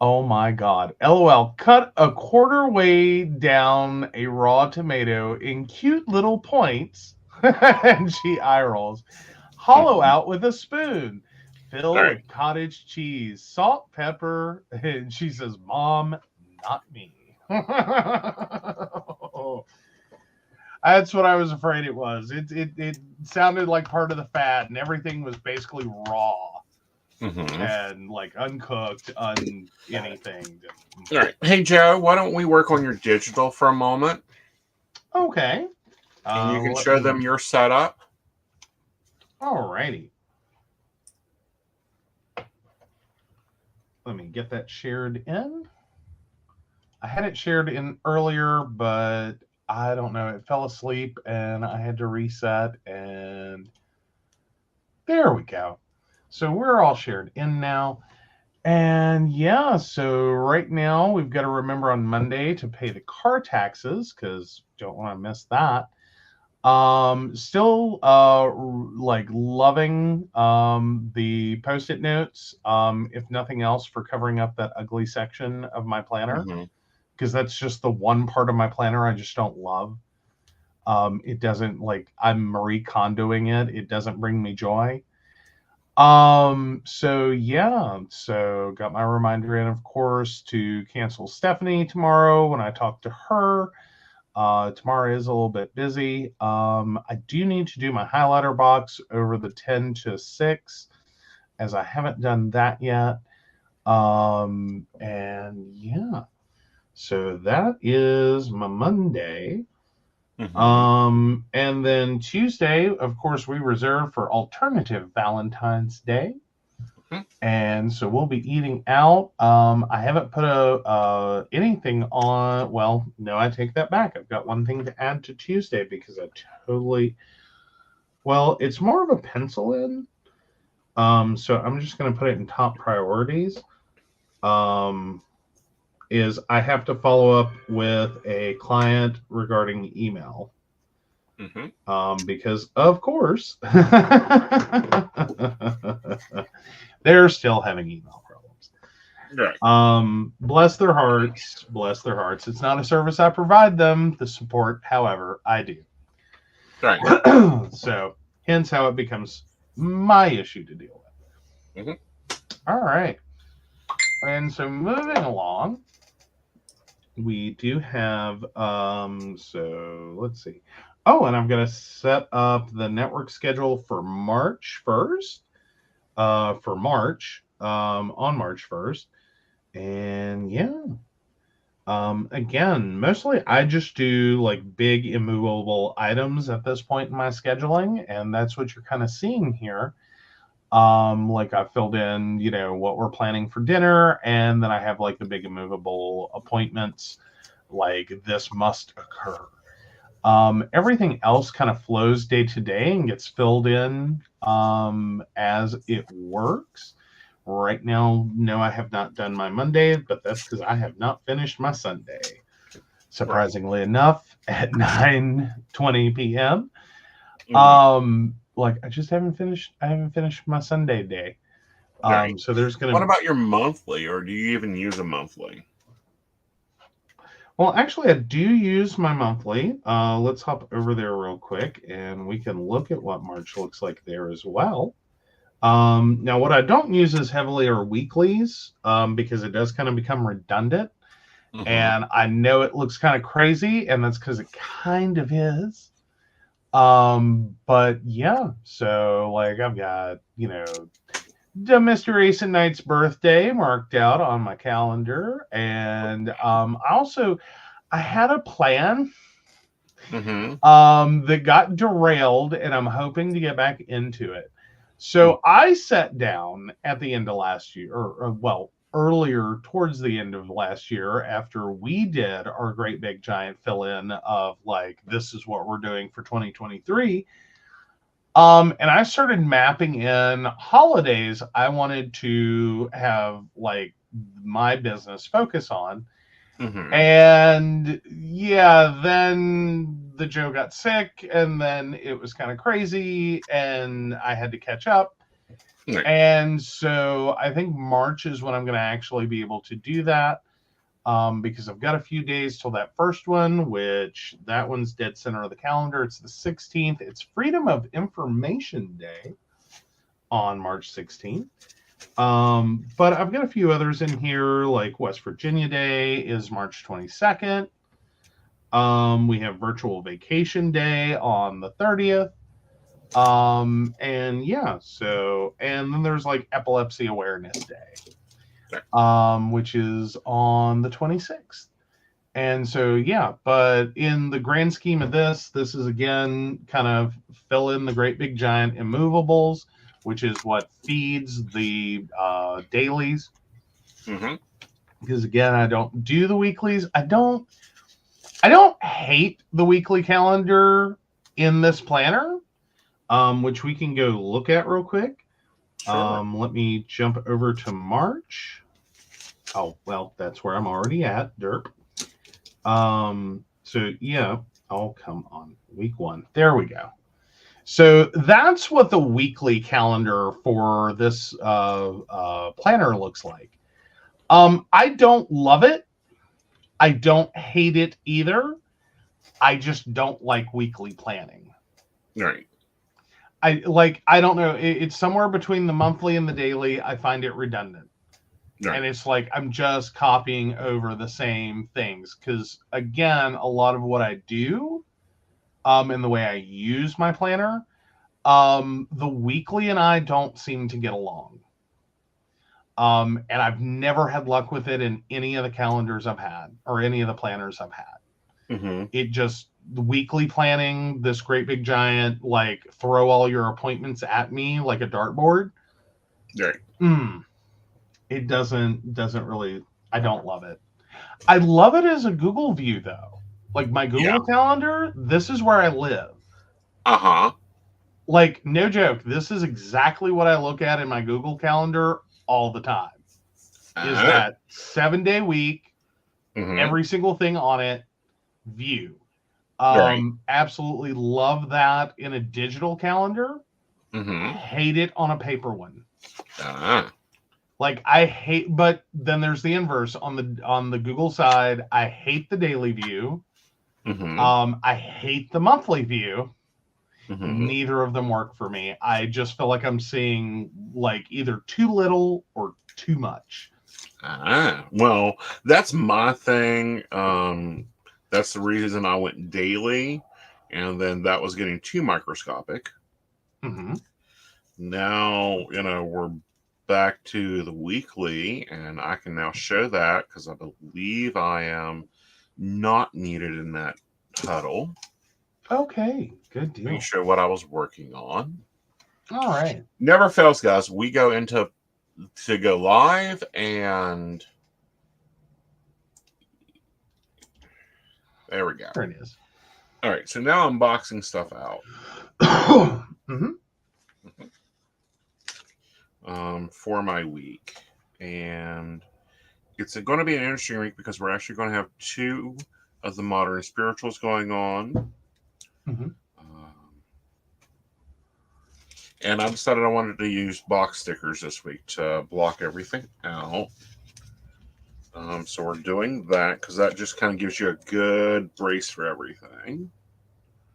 Oh my God. LOL. Cut a quarter way down a raw tomato in cute little points. And she eye rolls. Hollow out with a spoon. Fill with cottage cheese, salt, pepper. And she says, Mom, not me. That's what I was afraid it was. It sounded like part of the fat, and everything was basically raw. And like uncooked, anything. All right. Hey, Joe, why don't we work on your digital for a moment? Okay. And you can show them your setup. Alrighty. Let me get that shared in. I had it shared in earlier, but I don't know. It fell asleep and I had to reset, and there we go. So we're all shared in now. And yeah, so right now we've got to remember on Monday to pay the car taxes because don't want to miss that. Still like loving the post-it notes, if nothing else, for covering up that ugly section of my planner, because that's just the one part of my planner I just don't love. It doesn't, like, I'm Marie Kondoing it. It doesn't bring me joy. So yeah, so got my reminder in, of course, to cancel Stephanie tomorrow when I talk to her. Tomorrow is a little bit busy. I do need to do my highlighter box over the 10 to 6, as I haven't done that yet. And yeah, so that is my Monday. And then Tuesday, of course, we reserve for alternative Valentine's Day. And so we'll be eating out. I haven't put anything on. Well, no, I take that back. I've got one thing to add to Tuesday because it's more of a pencil in. So I'm just going to put it in top priorities. Is I have to follow up with a client regarding email. Because of course they're still having email problems. Right. Bless their hearts. Bless their hearts. It's not a service I provide them, the support, however, I do. Right. So, hence how it becomes my issue to deal with. All right. And so moving along, we do have, so let's see. Oh, and I'm going to set up the network schedule for March 1st, on March 1st. And yeah, again, mostly I just do like big immovable items at this point in my scheduling. And that's what you're kind of seeing here. Like I filled in, what we're planning for dinner. And then I have like the big immovable appointments, like this must occur. Everything else kind of flows day to day and gets filled in as it works. Right now, no, I have not done my Monday, but that's because I have not finished my Sunday. Surprisingly enough, at 9:20 p.m. Like I just haven't finished. I haven't finished my Sunday day. Right. So there's gonna. What about your monthly, or do you even use a monthly? Well, actually, I do use my monthly. Let's hop over there real quick, and we can look at what March looks like there as well. Now, what I don't use as heavily are weeklies, because it does kind of become redundant. And I know it looks kind of crazy, and that's because it kind of is. But yeah, so like I've got, the Mr. Aeson Knight's birthday marked out on my calendar. And I had a plan that got derailed, and I'm hoping to get back into it. So I sat down at the end of last year, or earlier towards the end of last year, after we did our great big giant fill in of like, this is what we're doing for 2023. And I started mapping in holidays I wanted to have like my business focus on. And yeah, then the Joe got sick, and then it was kind of crazy, and I had to catch up. And so I think March is when I'm going to actually be able to do that, because I've got a few days till that first one, which that one's dead center of the calendar. It's the 16th. It's Freedom of Information Day on March 16th. But I've got a few others in here, like West Virginia Day is March 22nd. We have Virtual Vacation Day on the 30th. And yeah, so, and then there's like Epilepsy Awareness Day, which is on the 26th. And so, yeah, but in the grand scheme of this is again kind of fill in the great big giant immovables, which is what feeds the dailies. Because again, I don't do the weeklies. I don't hate the weekly calendar in this planner, which we can go look at real quick. Let me jump over to March. Oh, well, that's where I'm already at. Derp. So yeah, I'll come on week 1. There we go. So that's what the weekly calendar for this planner looks like. I don't love it. I don't hate it either. I just don't like weekly planning. Right. I don't know. It's somewhere between the monthly and the daily. I find it redundant. Right. And it's like I'm just copying over the same things. Because again, a lot of what I do, and the way I use my planner, the weekly and I don't seem to get along. And I've never had luck with it in any of the calendars I've had or any of the planners I've had. It just, the weekly planning, this great big giant, like throw all your appointments at me like a dartboard. Right. It doesn't really, I don't love it. I love it as a Google view though. Like my Google calendar, this is where I live. Like, no joke, this is exactly what I look at in my Google calendar all the time. Is that 7-day week, every single thing on it, view. Right. Absolutely love that in a digital calendar. Mm-hmm. Hate it on a paper one. Ah. Like I hate, but then there's the inverse on the Google side. I hate the daily view. Mm-hmm. I hate the monthly view. Mm-hmm. Neither of them work for me. I just feel like I'm seeing like either too little or too much. Ah. Well, that's my thing. That's the reason I went daily, and then that was getting too microscopic. Mm-hmm. Now, we're back to the weekly, and I can now show that because I believe I am not needed in that huddle. Okay, good Let me deal. show what I was working on. All right. Never fails, guys. We go into to go live, and there we go. There it is. All right, so now I'm boxing stuff out. Mm-hmm. For my week, and it's going to be an interesting week because we're actually going to have two of the modern spirituals going on. Mm-hmm. And I decided I wanted to use box stickers this week to block everything out. So we're doing that because that just kind of gives you a good brace for everything.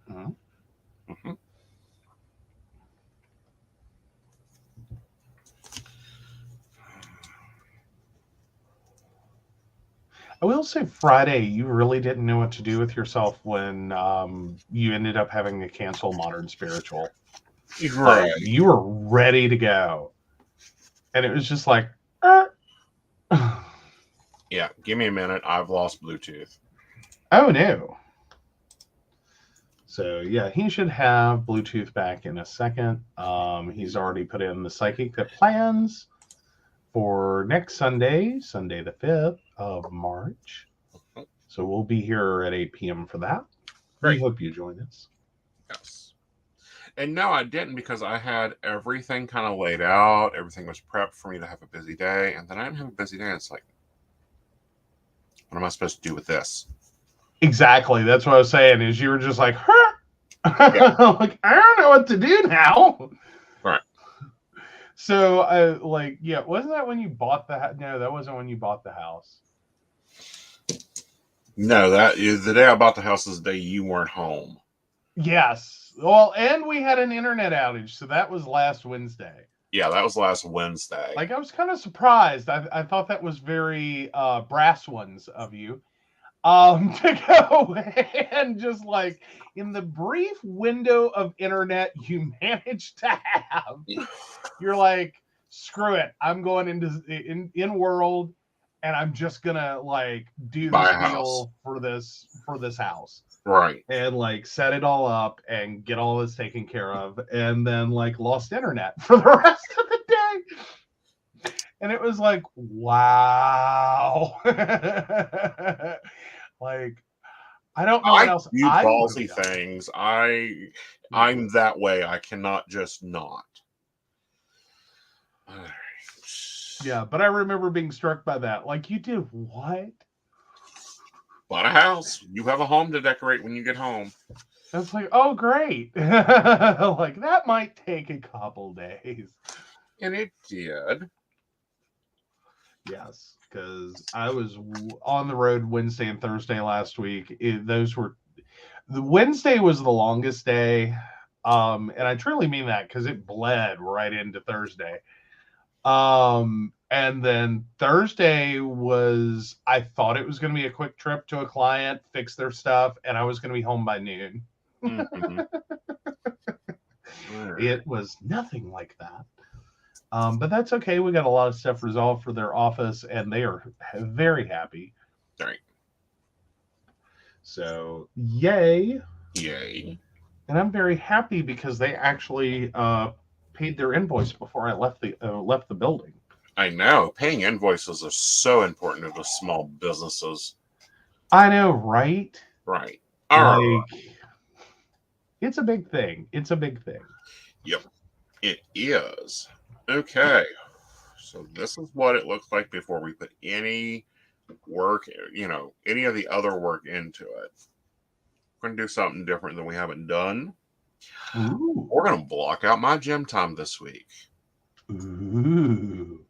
Mm-hmm. Mm-hmm. I will say Friday, you really didn't know what to do with yourself when you ended up having to cancel Modern Spiritual. Right. You were ready to go. And it was just like, Yeah, give me a minute. I've lost Bluetooth. oh no. So yeah, he should have Bluetooth back in a second. He's already put in the psychic that plans for next Sunday, Sunday the 5th of March. So we'll be here at 8 p.m. for that. Great. We hope you join us. Yes. And no, I didn't because I had everything kind of laid out. Everything was prepped for me to have a busy day. And then I didn't have a busy day. And it's like, what am I supposed to do with this? Exactly. That's what I was saying is you were just like, huh? Yeah. Like, I don't know what to do now. Right. So, wasn't that when you bought the house? No, that wasn't when you bought the house. No, that is the day I bought the house is the day you weren't home. Yes. Well, and we had an internet outage, so that was last Wednesday. Yeah, that was last Wednesday. Like, I was kind of surprised. I thought that was very brass ones of you. To go and just like in the brief window of internet you managed to have, you're like, screw it, I'm going into in world and I'm just gonna like do Buy this a deal for this house, right, and like set it all up and get all this taken care of, and then like lost internet for the rest of the day. And it was like, wow. Like, I don't know what else do I would ballsy have done. things. I'm that way. I cannot just not. All right. Yeah, but I remember being struck by that. Like, you did what? Bought a house. You have a home to decorate when you get home. It's like, oh, great. Like, that might take a couple days. And it did. Yes, because I was on the road Wednesday and Thursday last week. The Wednesday was the longest day. And I truly mean that because it bled right into Thursday. And then Thursday was, I thought it was going to be a quick trip to a client, fix their stuff, and I was going to be home by noon. Mm-hmm. It was nothing like that. But that's okay. We got a lot of stuff resolved for their office, and they are very happy. Right. So, yay. Yay. And I'm very happy because they actually paid their invoice before I left the building. I know. Paying invoices are so important to the small businesses. I know, right? Right. It's a big thing. It's a big thing. Yep. It is. Okay. So this is what it looks like before we put any work, any of the other work into it. We're going to do something different than we haven't done. Ooh. We're going to block out my gym time this week. Ooh.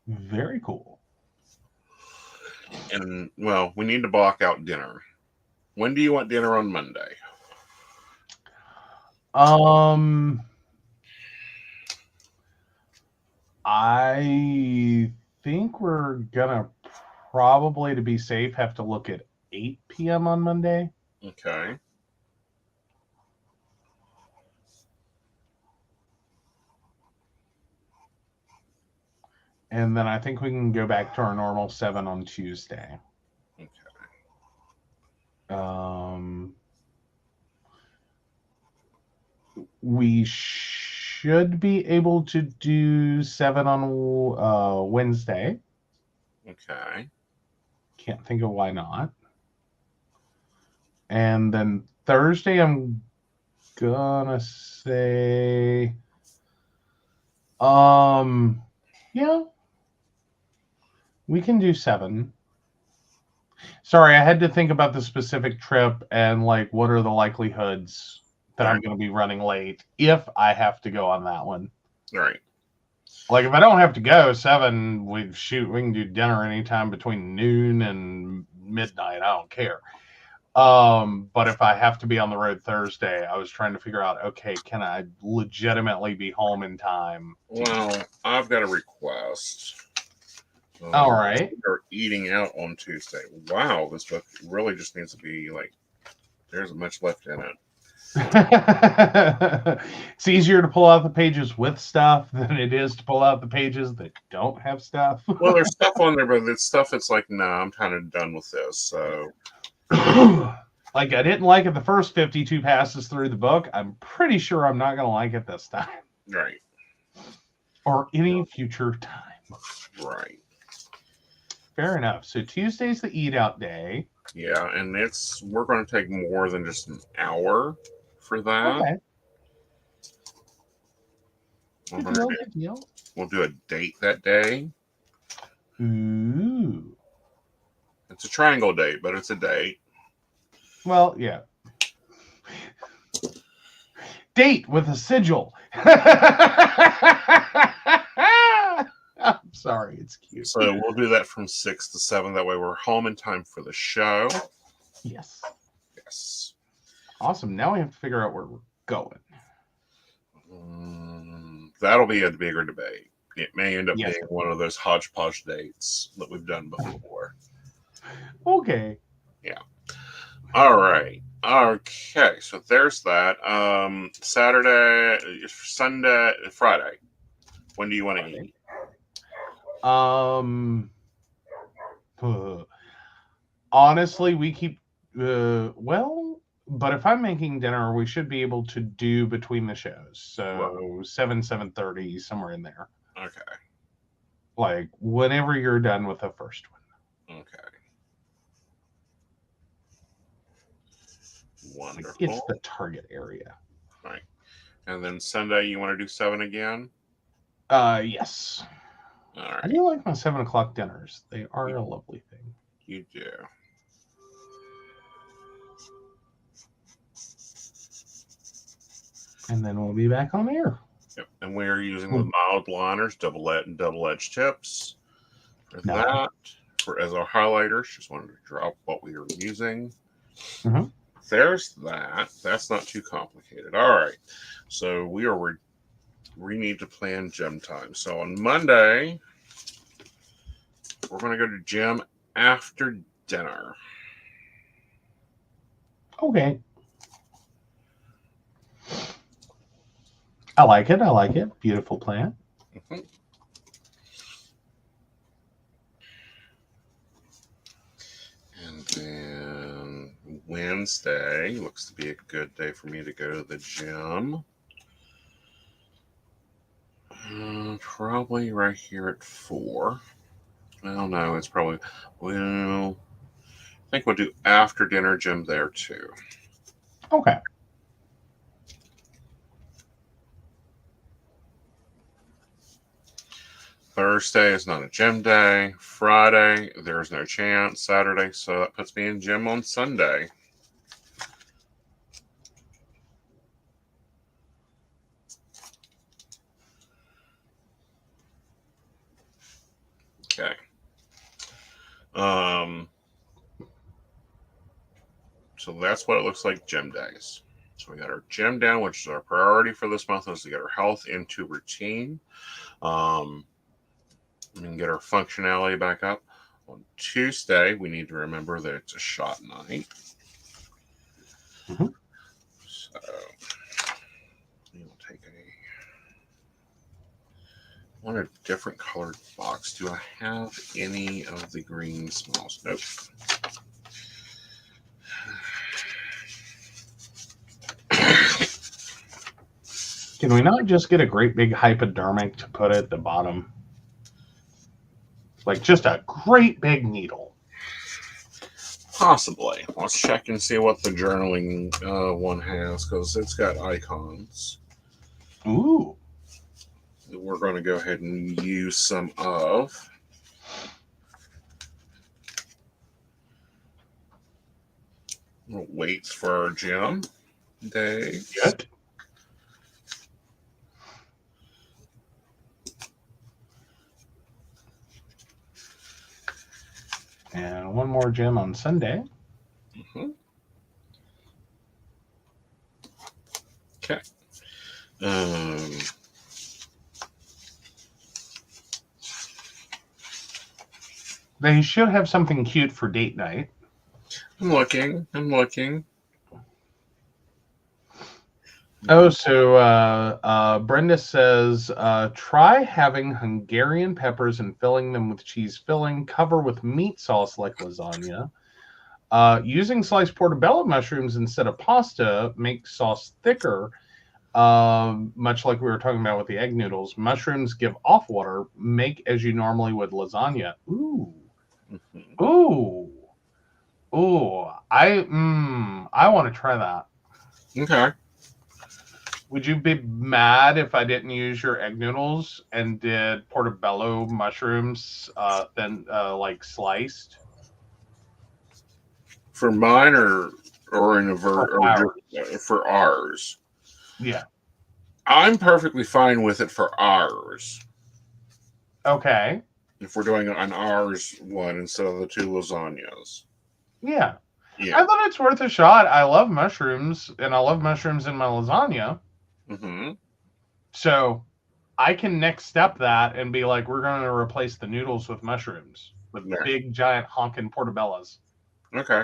Very cool. And, well, we need to block out dinner. When do you want dinner on Monday? I think we're gonna probably, to be safe, have to look at 8 p.m. on Monday. Okay. And then I think we can go back to our normal 7 on Tuesday. Okay. We should be able to do 7 on Wednesday. Okay. Can't think of why not. And then Thursday, I'm gonna say, yeah, we can do 7. Sorry, I had to think about the specific trip and like what are the likelihoods that I'm going to be running late if I have to go on that one. Right. Like if I don't have to go 7, we can do dinner anytime between noon and midnight. I don't care. But if I have to be on the road Thursday, I was trying to figure out, okay, can I legitimately be home in time? Well, I've got a request. All right. We're eating out on Tuesday. Wow, this book really just needs to be like, there's much left in it. It's easier to pull out the pages with stuff than it is to pull out the pages that don't have stuff. Well, there's stuff on there, but it's stuff that's like, nah, I'm kind of done with this. So, like, I didn't like it the first 52 passes through the book. I'm pretty sure I'm not going to like it this time. Right. Or any future time. Right. Fair enough. So Tuesday's the eat out day. Yeah, and we're going to take more than just an hour for that. Okay. Good deal. We'll do a date that day. Ooh. It's a triangle date, but it's a date. Well, yeah. Date with a sigil. I'm sorry, it's cute. So we'll do that from 6 to 7. That way we're home in time for the show. Yes. Yes. Awesome. Now we have to figure out where we're going. That'll be a bigger debate. It may end up Yes. being one of those hodgepodge dates that we've done before. Okay. Yeah. All right. Okay. So there's that. Saturday, Sunday, Friday. When do you want to eat? Honestly, we keep but if I'm making dinner, we should be able to do between the shows. So 7:30, somewhere in there. Okay. Like whenever you're done with the first one. Okay. Wonderful. It's the target area. Right. And then Sunday, you want to do 7 again? Yes. All right. I do like my 7 o'clock dinners. They are a lovely thing. You do. And then we'll be back on air. Yep. And we are using the mild liners, double-edged tips for that. As our highlighters, just wanted to drop what we are using. Mm-hmm. There's that. That's not too complicated. All right. So we need to plan gym time. So on Monday, we're going to go to gym after dinner. Okay. I like it. Beautiful plan. Mm-hmm. And then Wednesday looks to be a good day for me to go to the gym. Probably right here at 4. Well, no, it's probably, I think we'll do after dinner gym there too. Okay. Thursday is not a gym day. Friday, there's no chance. Saturday, so that puts me in gym on Sunday. Okay. So that's what it looks like gym days. So we got our gym down, which is our priority for this month, is to get our health into routine. We can get our functionality back up. On Tuesday, we need to remember that it's a shot night. Mm-hmm. So we will take I want a different colored box. Do I have any of the green smalls? Nope. Can we not just get a great big hypodermic to put at the bottom? Like just a great big needle. Possibly. Let's check and see what the journaling one has, because it's got icons. Ooh. We're going to go ahead and use some of. We'll wait for our gym day. Good. And one more gym on Sunday. Mm-hmm. Okay. They should have something cute for date night. I'm looking. Oh, so Brenda says, try having Hungarian peppers and filling them with cheese filling, cover with meat sauce like lasagna. Using sliced portobello mushrooms instead of pasta makes sauce thicker, much like we were talking about with the egg noodles. Mushrooms give off water. Make as you normally would lasagna. Ooh. Mm-hmm. Ooh. I want to try that. Okay. Would you be mad if I didn't use your egg noodles and did portobello mushrooms, then like sliced? For mine or in a for ours? Yeah. I'm perfectly fine with it for ours. Okay. If we're doing an ours one instead of the two lasagnas. Yeah. Yeah. I thought it's worth a shot. I love mushrooms, and I love mushrooms in my lasagna. Mm-hmm. So I can next step that and be like, we're going to replace the noodles with mushrooms, with big, giant, honking portobellos. Okay.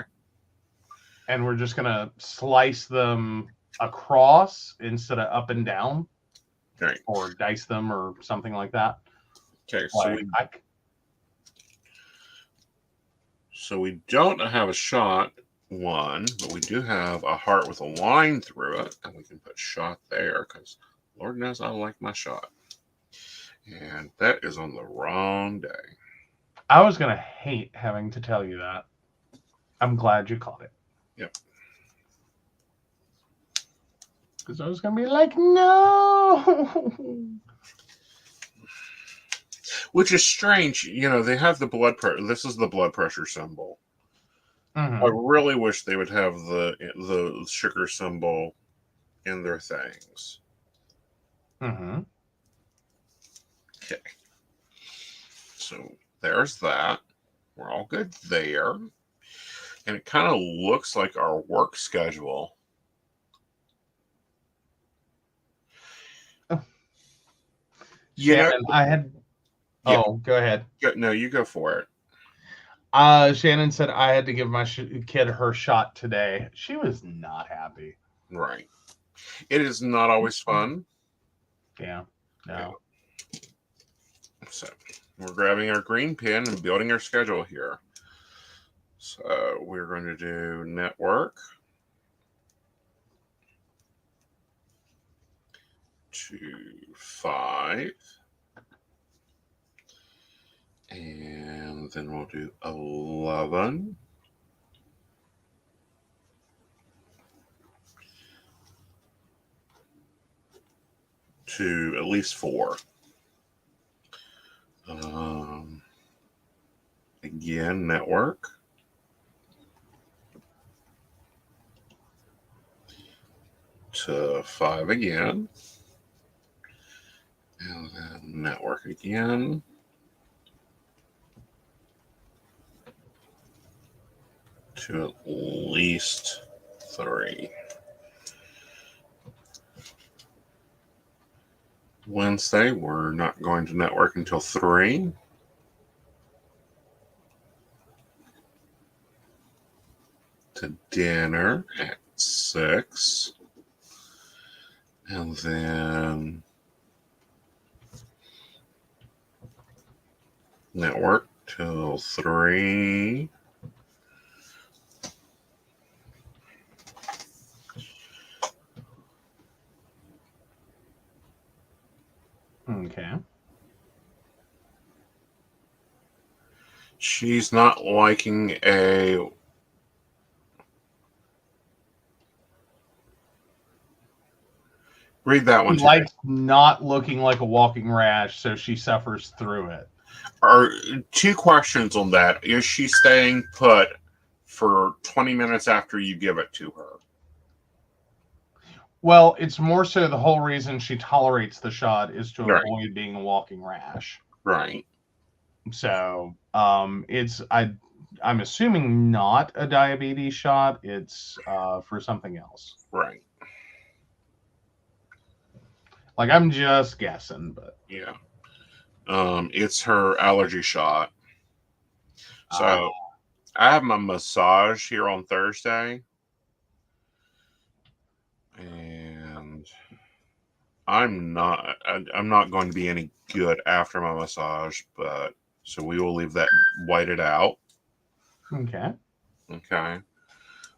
And we're just going to slice them across instead of up and down. Right. Or dice them or something like that. Okay, so we don't have a shot one, but we do have a heart with a line through it, and we can put shot there, because Lord knows I like my shot. And that is on the wrong day. I was going to hate having to tell you that. I'm glad you caught it. Yep. Because I was going to be like, no. Which is strange. They have the blood pressure. This is the blood pressure symbol. Mm-hmm. I really wish they would have the sugar symbol in their things. Mm-hmm. Okay. So there's that. We're all good there. And it kind of looks like our work schedule. Shannon, I had... Yeah. Oh, go ahead. No, you go for it. Shannon said I had to give my kid her shot today. She was not happy. Right. It is not always fun. Yeah. No. Yeah. So we're grabbing our green pen and building our schedule here. So we're going to do network. 2, 5. And then we'll do 11. To at least 4. Again, network. To 5 again. And then network again. to at least 3. Wednesday, we're not going to network until 3. To dinner at 6. And then network till 3. Okay. She's not liking a... Read that one. She likes not looking like a walking rash, so she suffers through it. Are 2 questions on that. Is she staying put for 20 minutes after you give it to her? Well, it's more so the whole reason she tolerates the shot is to Right. avoid being a walking rash. Right. So, I'm assuming not a diabetes shot. It's for something else. Right. Like, I'm just guessing, but Yeah. It's her allergy shot. So I have my massage here on Thursday. And I'm not going to be any good after my massage, but so we will leave that whited out. okay. Okay.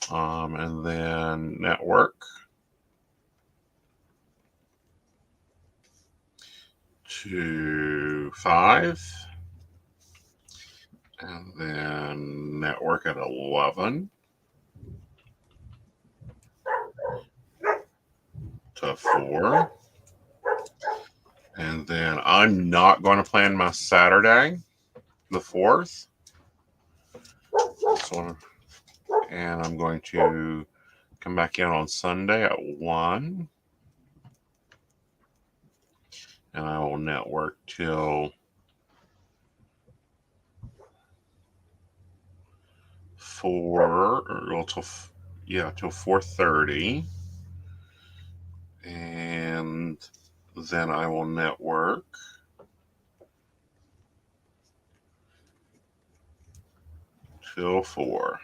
And then network to 5. And then network at 11 to 4. And then I'm not going to plan my Saturday, the 4th. So, and I'm going to come back in on Sunday at 1. And I will network till 4:30. And then I will network till 4.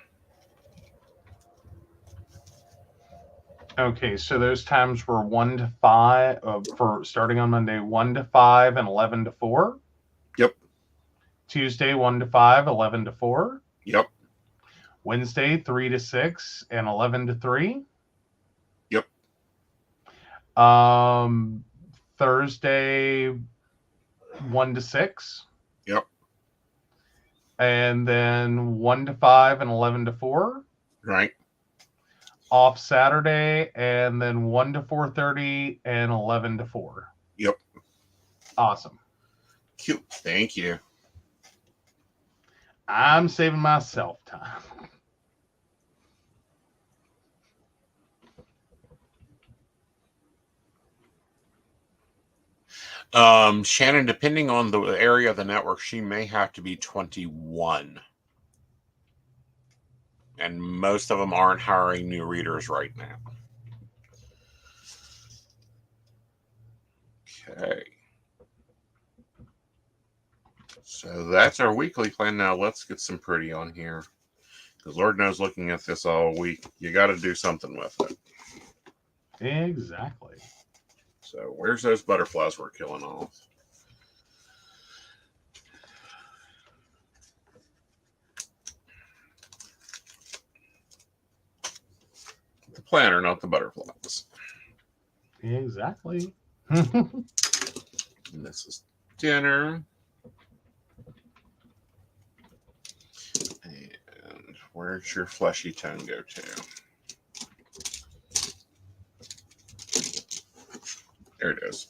Okay, so those times were 1 to 5 for starting on Monday, 1 to 5 and 11 to 4. Yep. Tuesday, 1 to 5, 11 to 4. Yep. Wednesday, 3 to 6 and 11 to 3. Yep. Thursday, 1 to 6. Yep. And then 1 to 5 and 11 to 4. Right. Off Saturday, and then 1 to 4:30 and 11 to 4. Yep. Awesome. Cute. Thank you. I'm saving myself time. Shannon, depending on the area of the network, she may have to be 21. And most of them aren't hiring new readers right now. Okay. So that's our weekly plan. Now let's get some pretty on here. Because Lord knows, looking at this all week, you got to do something with it. Exactly. So where's those butterflies we're killing off? The planner, not the butterflies. Exactly. And this is dinner. And where's your fleshy tongue go to? There it is.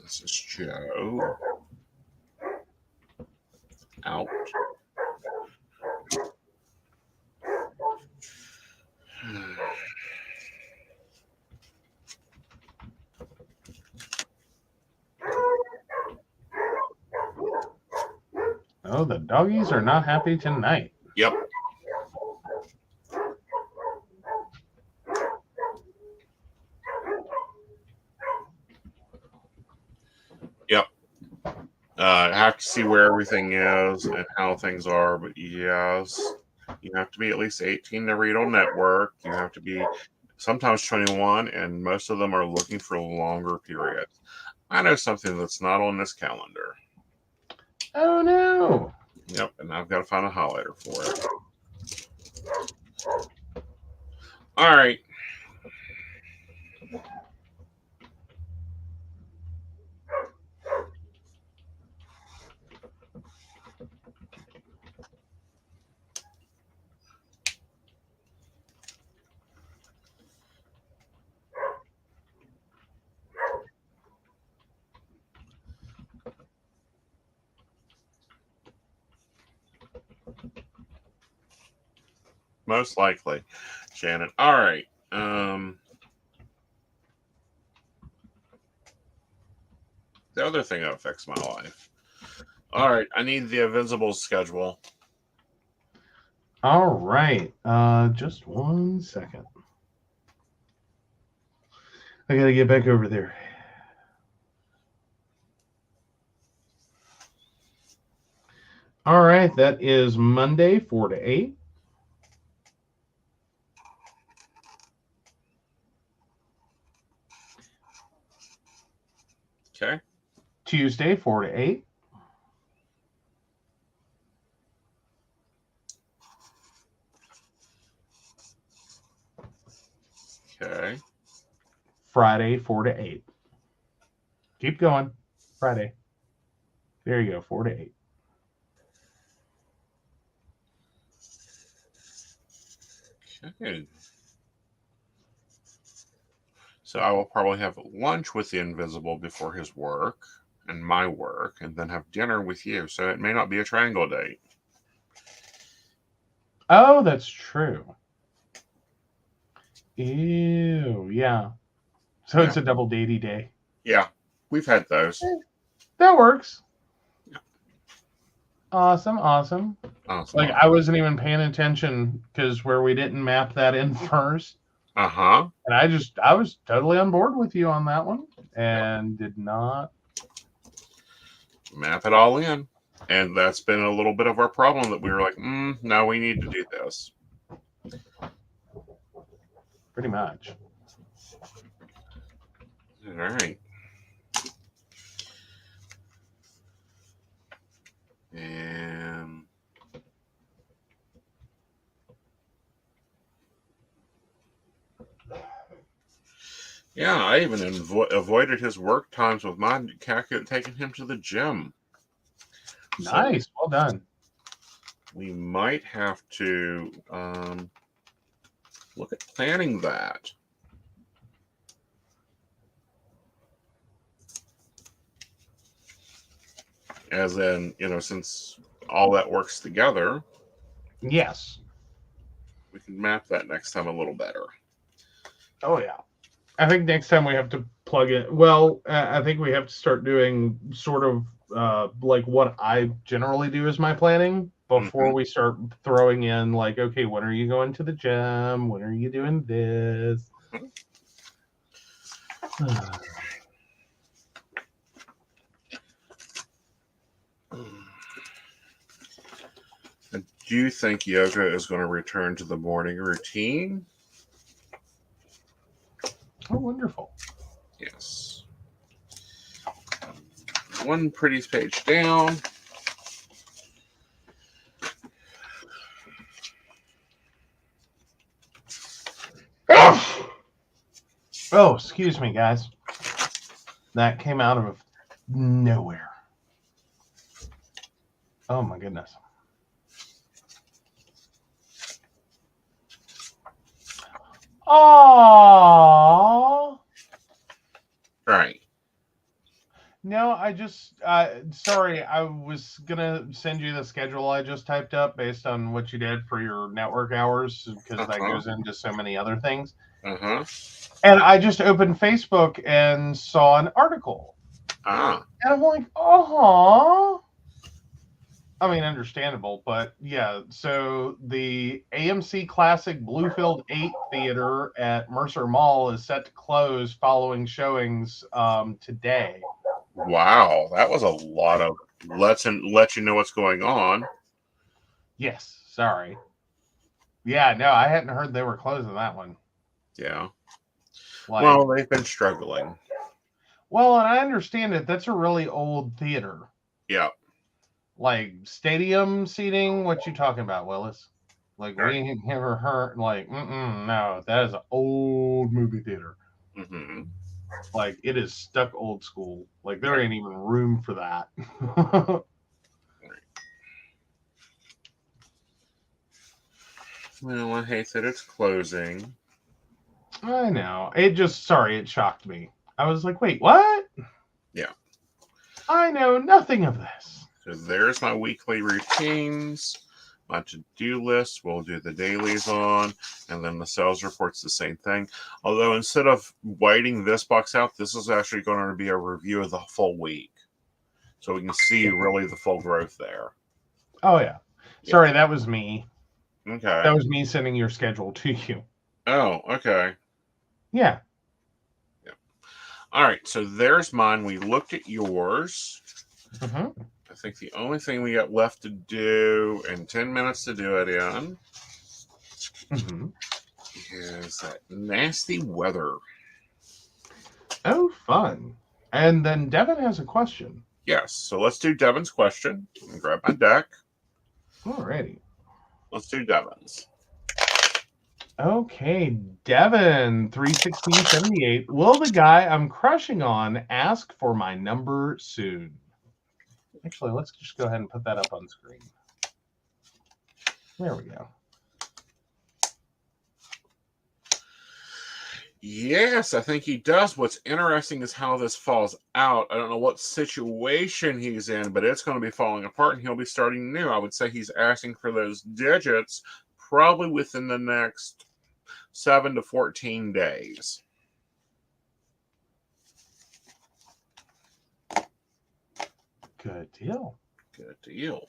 This is Joe. Out. Oh, the doggies are not happy tonight. Yep. Yep. I have to see where everything is and how things are, but yes, you have to be at least 18 to read on network. You have to be sometimes 21, and most of them are looking for longer periods. I know something that's not on this calendar. Oh no. Yep, and I've got to find a highlighter for it. All right. Most likely, Shannon. All right. The other thing that affects my life. All right, I need the Invincibles schedule. All right. Just 1 second. I gotta get back over there. All right, that is Monday, 4 to 8. Okay. Tuesday, 4 to 8. Okay. Friday, 4 to 8. Keep going. Friday. There you go, 4 to 8. Okay. So I will probably have lunch with the Invisible before his work and my work, and then have dinner with you. So it may not be a triangle date. Oh, that's true. Ew, yeah. So it's a double datey day. Yeah, we've had those. That works. Yeah. Awesome. Awesome. Like, I wasn't even paying attention because where we didn't map that in first. Uh-huh. And I was totally on board with you on that one and did not Map it all in. And that's been a little bit of our problem that we were like, no, we need to do this. pretty much. All right. And yeah, I even avoided his work times with my taking him to the gym. Nice. So well done. we might have to look at planning that. As in, since all that works together, Yes. we can map that next time a little better. Oh, yeah. I think next time we have to plug it. Well, I think we have to start doing sort of like what I generally do as my planning before we start throwing in like, okay, when are you going to the gym? When are you doing this? Do you think yoga is going to return to the morning routine? Oh, wonderful. Yes. One pretty page down. Oh, excuse me, guys. That came out of nowhere. Oh, my goodness. Oh. Right. No, I just sorry, I was gonna send you the schedule I just typed up based on what you did for your network hours because that goes into so many other things. Uh-huh. And I just opened Facebook and saw an article. Ah. And I'm like, oh. I mean, understandable, but yeah. So the AMC Classic Bluefield 8 Theater at Mercer Mall is set to close following showings today. Wow, that was a lot of let you know what's going on. Yes, sorry. Yeah, no, I hadn't heard they were closing that one. Yeah. Like, Well, they've been struggling. well, and I understand it. That's a really old theater. Yeah. Like stadium seating. What you talking about, Willis? Like we ain't never heard. Like, no, that is an old movie theater. Mm-hmm. Like it is stuck old school. Like there ain't even room for that. Well, I hate that it's closing. I know. It shocked me. I was like, wait, what? Yeah. I know nothing of this. So there's my weekly routines, my to-do list. We'll do the dailies on, and then the sales report's the same thing. Although instead of whiting this box out, this is actually going to be a review of the full week. So we can see really the full growth there. Oh, yeah. Sorry, that was me. Okay. That was me sending your schedule to you. Oh, okay. Yeah. All right, so there's mine. We looked at yours. Mm-hmm. I think the only thing we got left to do, and 10 minutes to do it in, is that nasty weather. Oh, fun. And then Devin has a question. Yes, so let's do Devin's question. Let me grab my deck. Alrighty. Let's do Devin's. Okay, Devin, 31678. Will the guy I'm crushing on ask for my number soon? Actually, let's just go ahead and put that up on screen. There we go. Yes, I think he does. What's interesting is how this falls out. I don't know what situation he's in, but it's going to be falling apart and he'll be starting new. I would say he's asking for those digits probably within the next 7 to 14 days. Good deal. Good deal.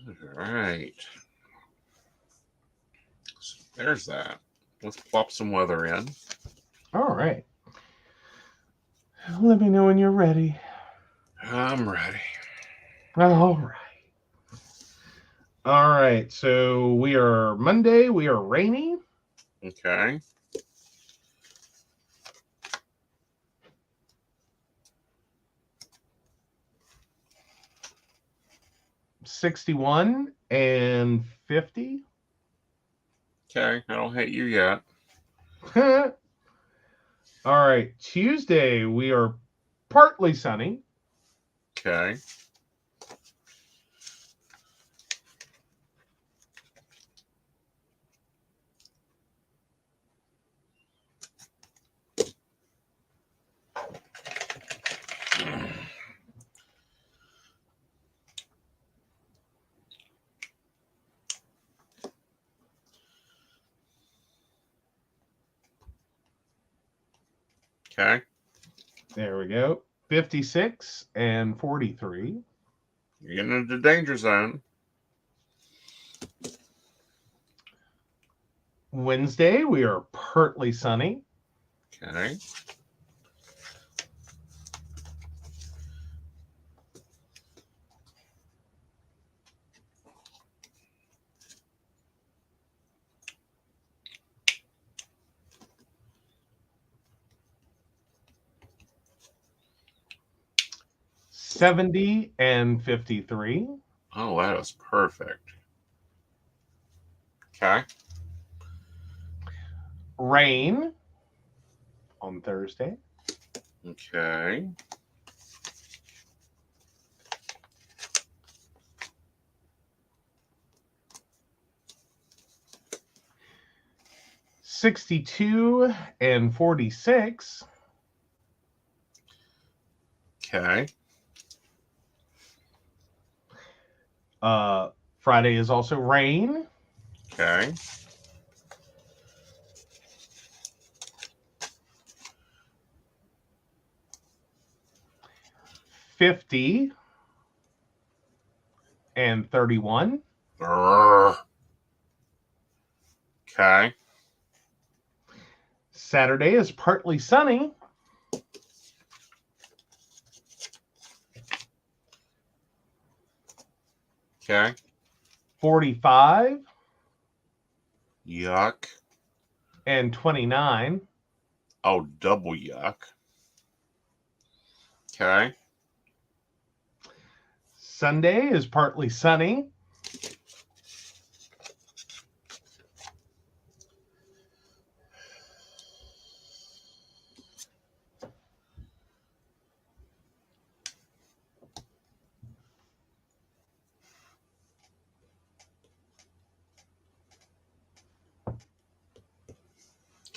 All right. So there's that. Let's plop some weather in. All right. Let me know when you're ready. I'm ready. All right. All right. So we are Monday. We are rainy. Okay. $61 and $50. Okay. I don't hate you yet. All right. Tuesday, we are partly sunny. Okay. Okay. There we go. 56 and 43. You're getting into the danger zone. Wednesday, we are partly sunny. Okay. $70 and 53. Oh, that was perfect. Okay. Rain on Thursday. Okay. $62 and 46. Okay. Friday is also rain. Okay. $50 and 31. Okay. Saturday is partly sunny. Okay. 45 Yuck. and 29. Oh, double yuck. Okay. Sunday is partly sunny.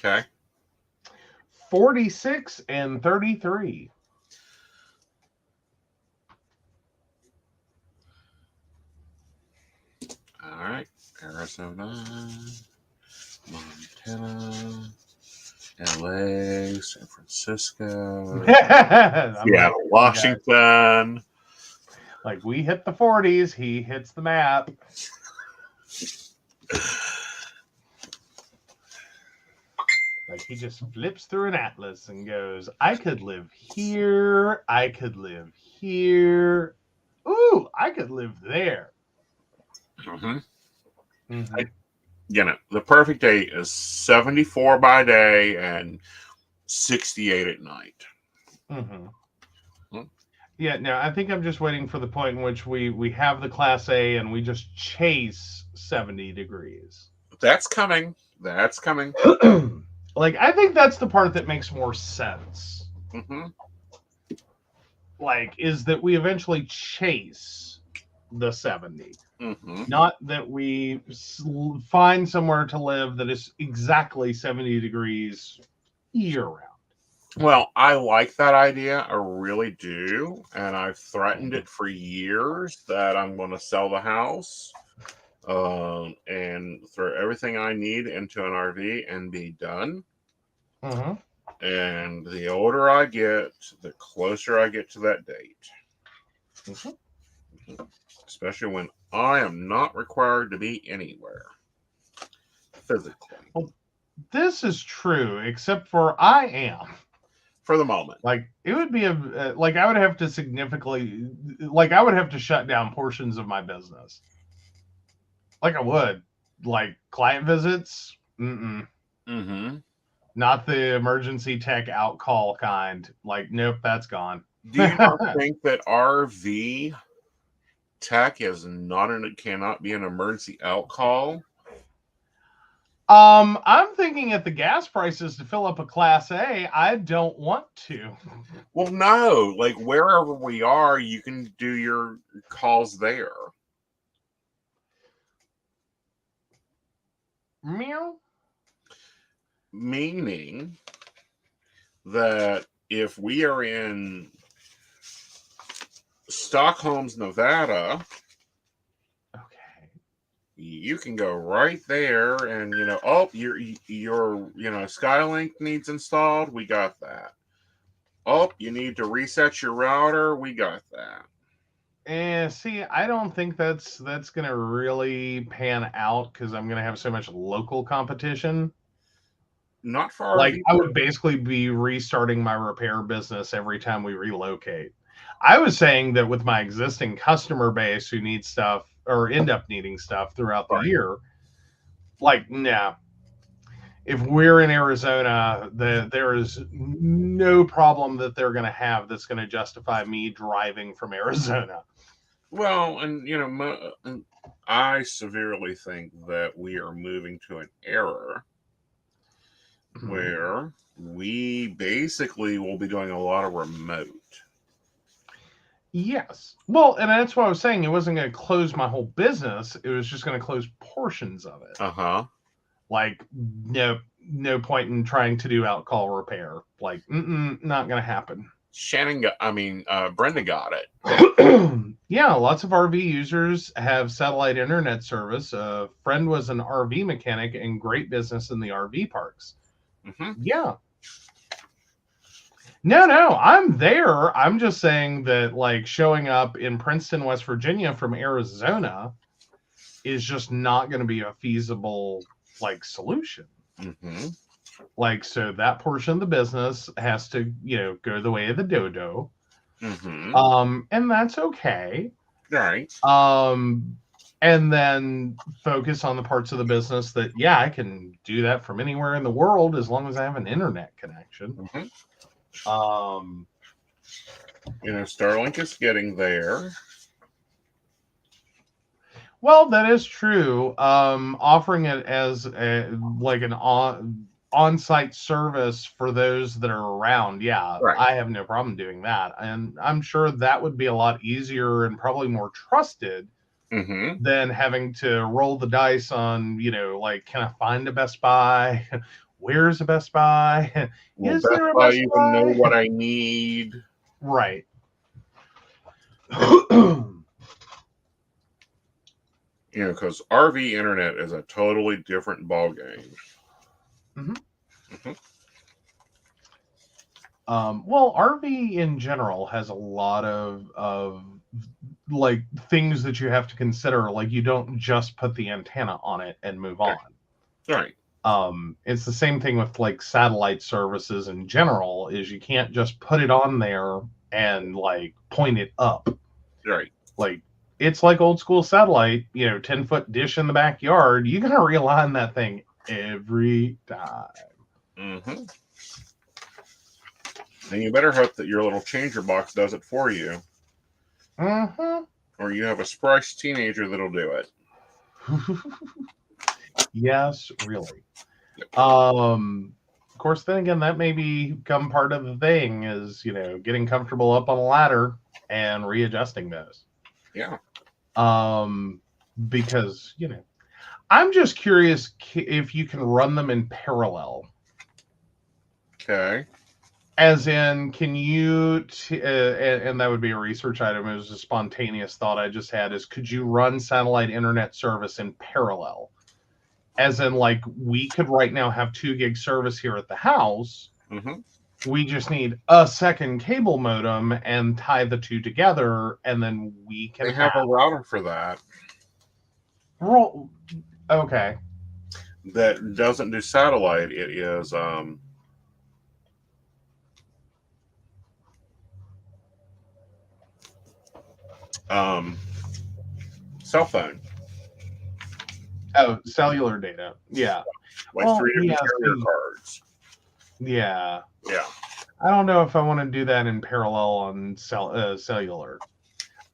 Okay. 46 and 33. All right. Arizona, Montana, LA, San Francisco, Seattle, Washington. Like, we hit the 40s, he hits the map. Like, he just flips through an atlas and goes, I could live here, I could live here. Ooh, I could live there. Mm-hmm. Mm-hmm. The perfect day is 74 by day and 68 at night. Mm-hmm. Hmm. Yeah, no, I think I'm just waiting for the point in which we have the Class A and we just chase 70 degrees. That's coming. That's coming. Like, I think that's the part that makes more sense. Mm-hmm. Like, is that we eventually chase the 70. Mm-hmm. Not that we find somewhere to live that is exactly 70 degrees year round. Well, I like that idea. I really do. And I've threatened it for years that I'm going to sell the house and throw everything I need into an RV and be done. Mm-hmm. And the older I get, the closer I get to that date. Mm-hmm. Especially when I am not required to be anywhere physically. Well, this is true, except for I am. For the moment. Like, it would be like, I would have to significantly, like, I would have to shut down portions of my business. Like, I would. Like, client visits, Mm-hmm. not the emergency tech out call kind. Like, nope, that's gone. Do you not think that RV tech is cannot be an emergency out call? I'm thinking at the gas prices to fill up a Class A, I don't want to. Well, no. Like, wherever we are, you can do your calls there. Meow. Meaning that if we are in Stockholm's, Nevada, Okay. you can go right there and, your Skylink needs installed. We got that. Oh, you need to reset your router. We got that. And see, I don't think that's going to really pan out because I'm going to have so much local competition. Not for Like, RV. I would basically be restarting my repair business every time we relocate. I was saying that with my existing customer base who needs stuff or end up needing stuff throughout the year, like, nah. If we're in Arizona, there is no problem that they're going to have that's going to justify me driving from Arizona. Well, and I severely think that we are moving to an era where we basically will be doing a lot of remote. Yes. Well, and that's what I was saying. It wasn't going to close my whole business. It was just going to close portions of it. Uh-huh. Like, no point in trying to do out-call repair. Like, not going to happen. Brenda got it. Yeah, lots of RV users have satellite internet service. A friend was an RV mechanic and great business in the RV parks. Mm-hmm. Yeah. No, I'm there. I'm just saying that, like, showing up in Princeton, West Virginia from Arizona is just not going to be a feasible, like, solution. Mm-hmm. Like, so that portion of the business has to, go the way of the dodo. Mm-hmm. And that's okay. Right. And then focus on the parts of the business that, yeah, I can do that from anywhere in the world as long as I have an internet connection. Mm-hmm. Starlink is getting there. Well, that is true. Offering it as like an on-site service for those that are around, yeah, Right. I have no problem doing that, and I'm sure that would be a lot easier and probably more trusted Mm-hmm. than having to roll the dice on, like, can I find a Best Buy? Where's a Best Buy? Will Is Best there a Buy Best even know Buy? what I need? Right. Because RV internet is a totally different ballgame. Mm-hmm. Mm-hmm. Well, RV in general has a lot of like things that you have to consider. Like, you don't just put the antenna on it and move on. Right. It's the same thing with, like, satellite services in general. Is you can't just put it on there and, like, point it up. Right. Like, it's like old school satellite, 10-foot dish in the backyard. You gotta realign that thing every time. Mm-hmm. And you better hope that your little changer box does it for you. Mm-hmm. Or you have a spry teenager that'll do it. Yes, really. Of course, then again, that may become part of the thing is, getting comfortable up on a ladder and readjusting those. Yeah. Because, I'm just curious if you can run them in parallel. Okay. As in, can you, and that would be a research item, it was a spontaneous thought I just had, is could you run satellite internet service in parallel? As in, like, we could right now have 2 gig service here at the house. Mm-hmm. We just need a second cable modem and tie the two together, and then we can have a router for that. Okay. That doesn't do satellite. It is cell phone. Oh, cellular data. Yeah. Like 3 different carrier cards. Yeah. Yeah. I don't know if I want to do that in parallel on cellular.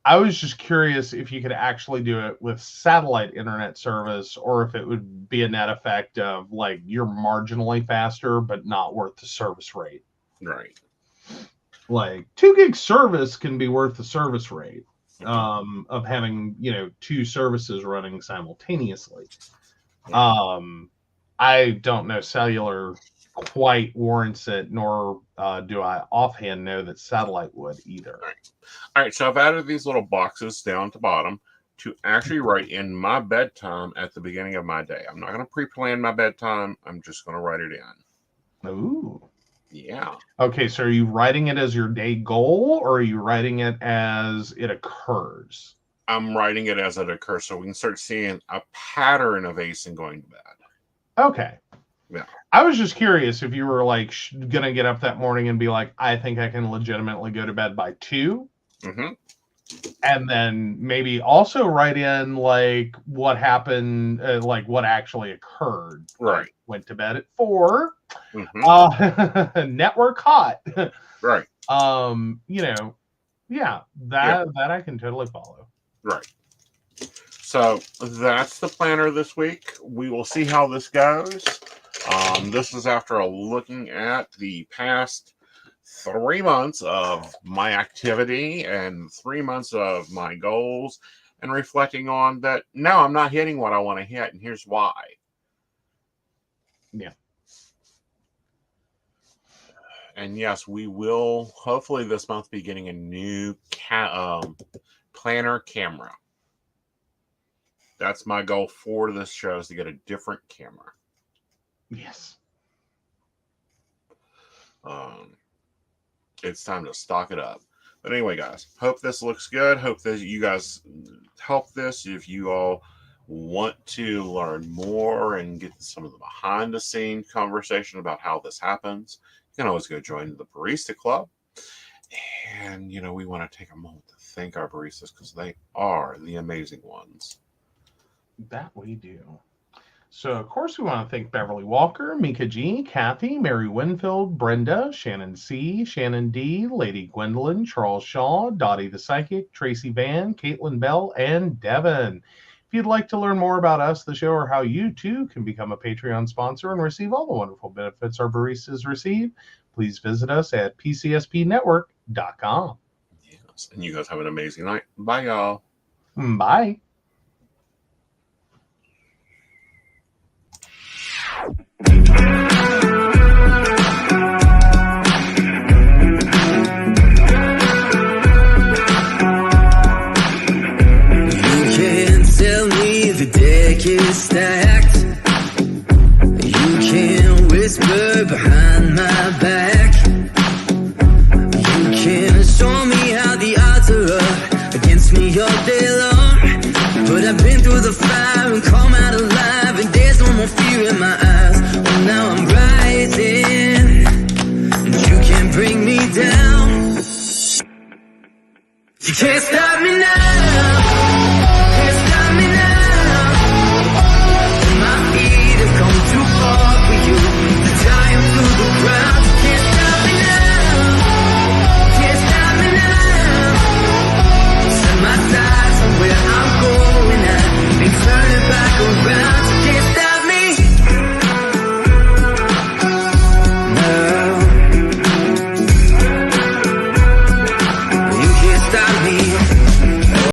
I was just curious if you could actually do it with satellite internet service, or if it would be a net effect of, like, you're marginally faster, but not worth the service rate. Right. Like, 2 gig service can be worth the service rate of having, 2 services running simultaneously. I don't know cellular quite warrants it, nor do I offhand know that satellite would either. All right, so I've added these little boxes down to bottom to actually write in my bedtime at the beginning of my day. I'm not going to pre-plan my bedtime. I'm just going to write it in. Ooh. Yeah. Okay, so are you writing it as your day goal, or are you writing it as it occurs? I'm writing it as it occurs, so we can start seeing a pattern of Aeson going to bed. Okay. Yeah. I was just curious if you were, like, gonna get up that morning and be like, I think I can legitimately go to bed by 2. Mm-hmm. And then maybe also write in, like, what happened, like, what actually occurred. Right. Like, went to bed at 4. Mm-hmm. Network hot. Right. Yeah, that I can totally follow. Right. So that's the planner this week. We will see how this goes. This is after looking at the past 3 months of my activity and 3 months of my goals, and reflecting on that. No, I'm not hitting what I want to hit, and here's why. Yeah. And yes, we will hopefully this month be getting a new planner camera. That's my goal for this show, is to get a different camera. Yes. it's time to stock it up. But anyway, guys, hope this looks good. Hope that you guys help this. If you all want to learn more and get some of the behind the scenes conversation about how this happens, you can always go join the Barista Club. And, you know, we want to take a moment to thank our baristas because they are the amazing ones. That we do. So, of course, we want to thank Beverly Walker, Mika G, Kathy, Mary Winfield, Brenda, Shannon C, Shannon D, Lady Gwendolyn, Charles Shaw, Dottie the Psychic, Tracy Van, Caitlin Bell, and Devin. If you'd like to learn more about us, the show, or how you too can become a Patreon sponsor and receive all the wonderful benefits our baristas receive, please visit us at PCSPNetwork.com. Yes, and you guys have an amazing night. Bye, y'all. Bye. Is stacked. You can whisper behind my back. You can show me how the odds are up against me all day long. But I've been through the fire and come out alive, and there's no more fear in my eyes. Oh, now I'm rising, and you can't bring me down. You can't stop me now.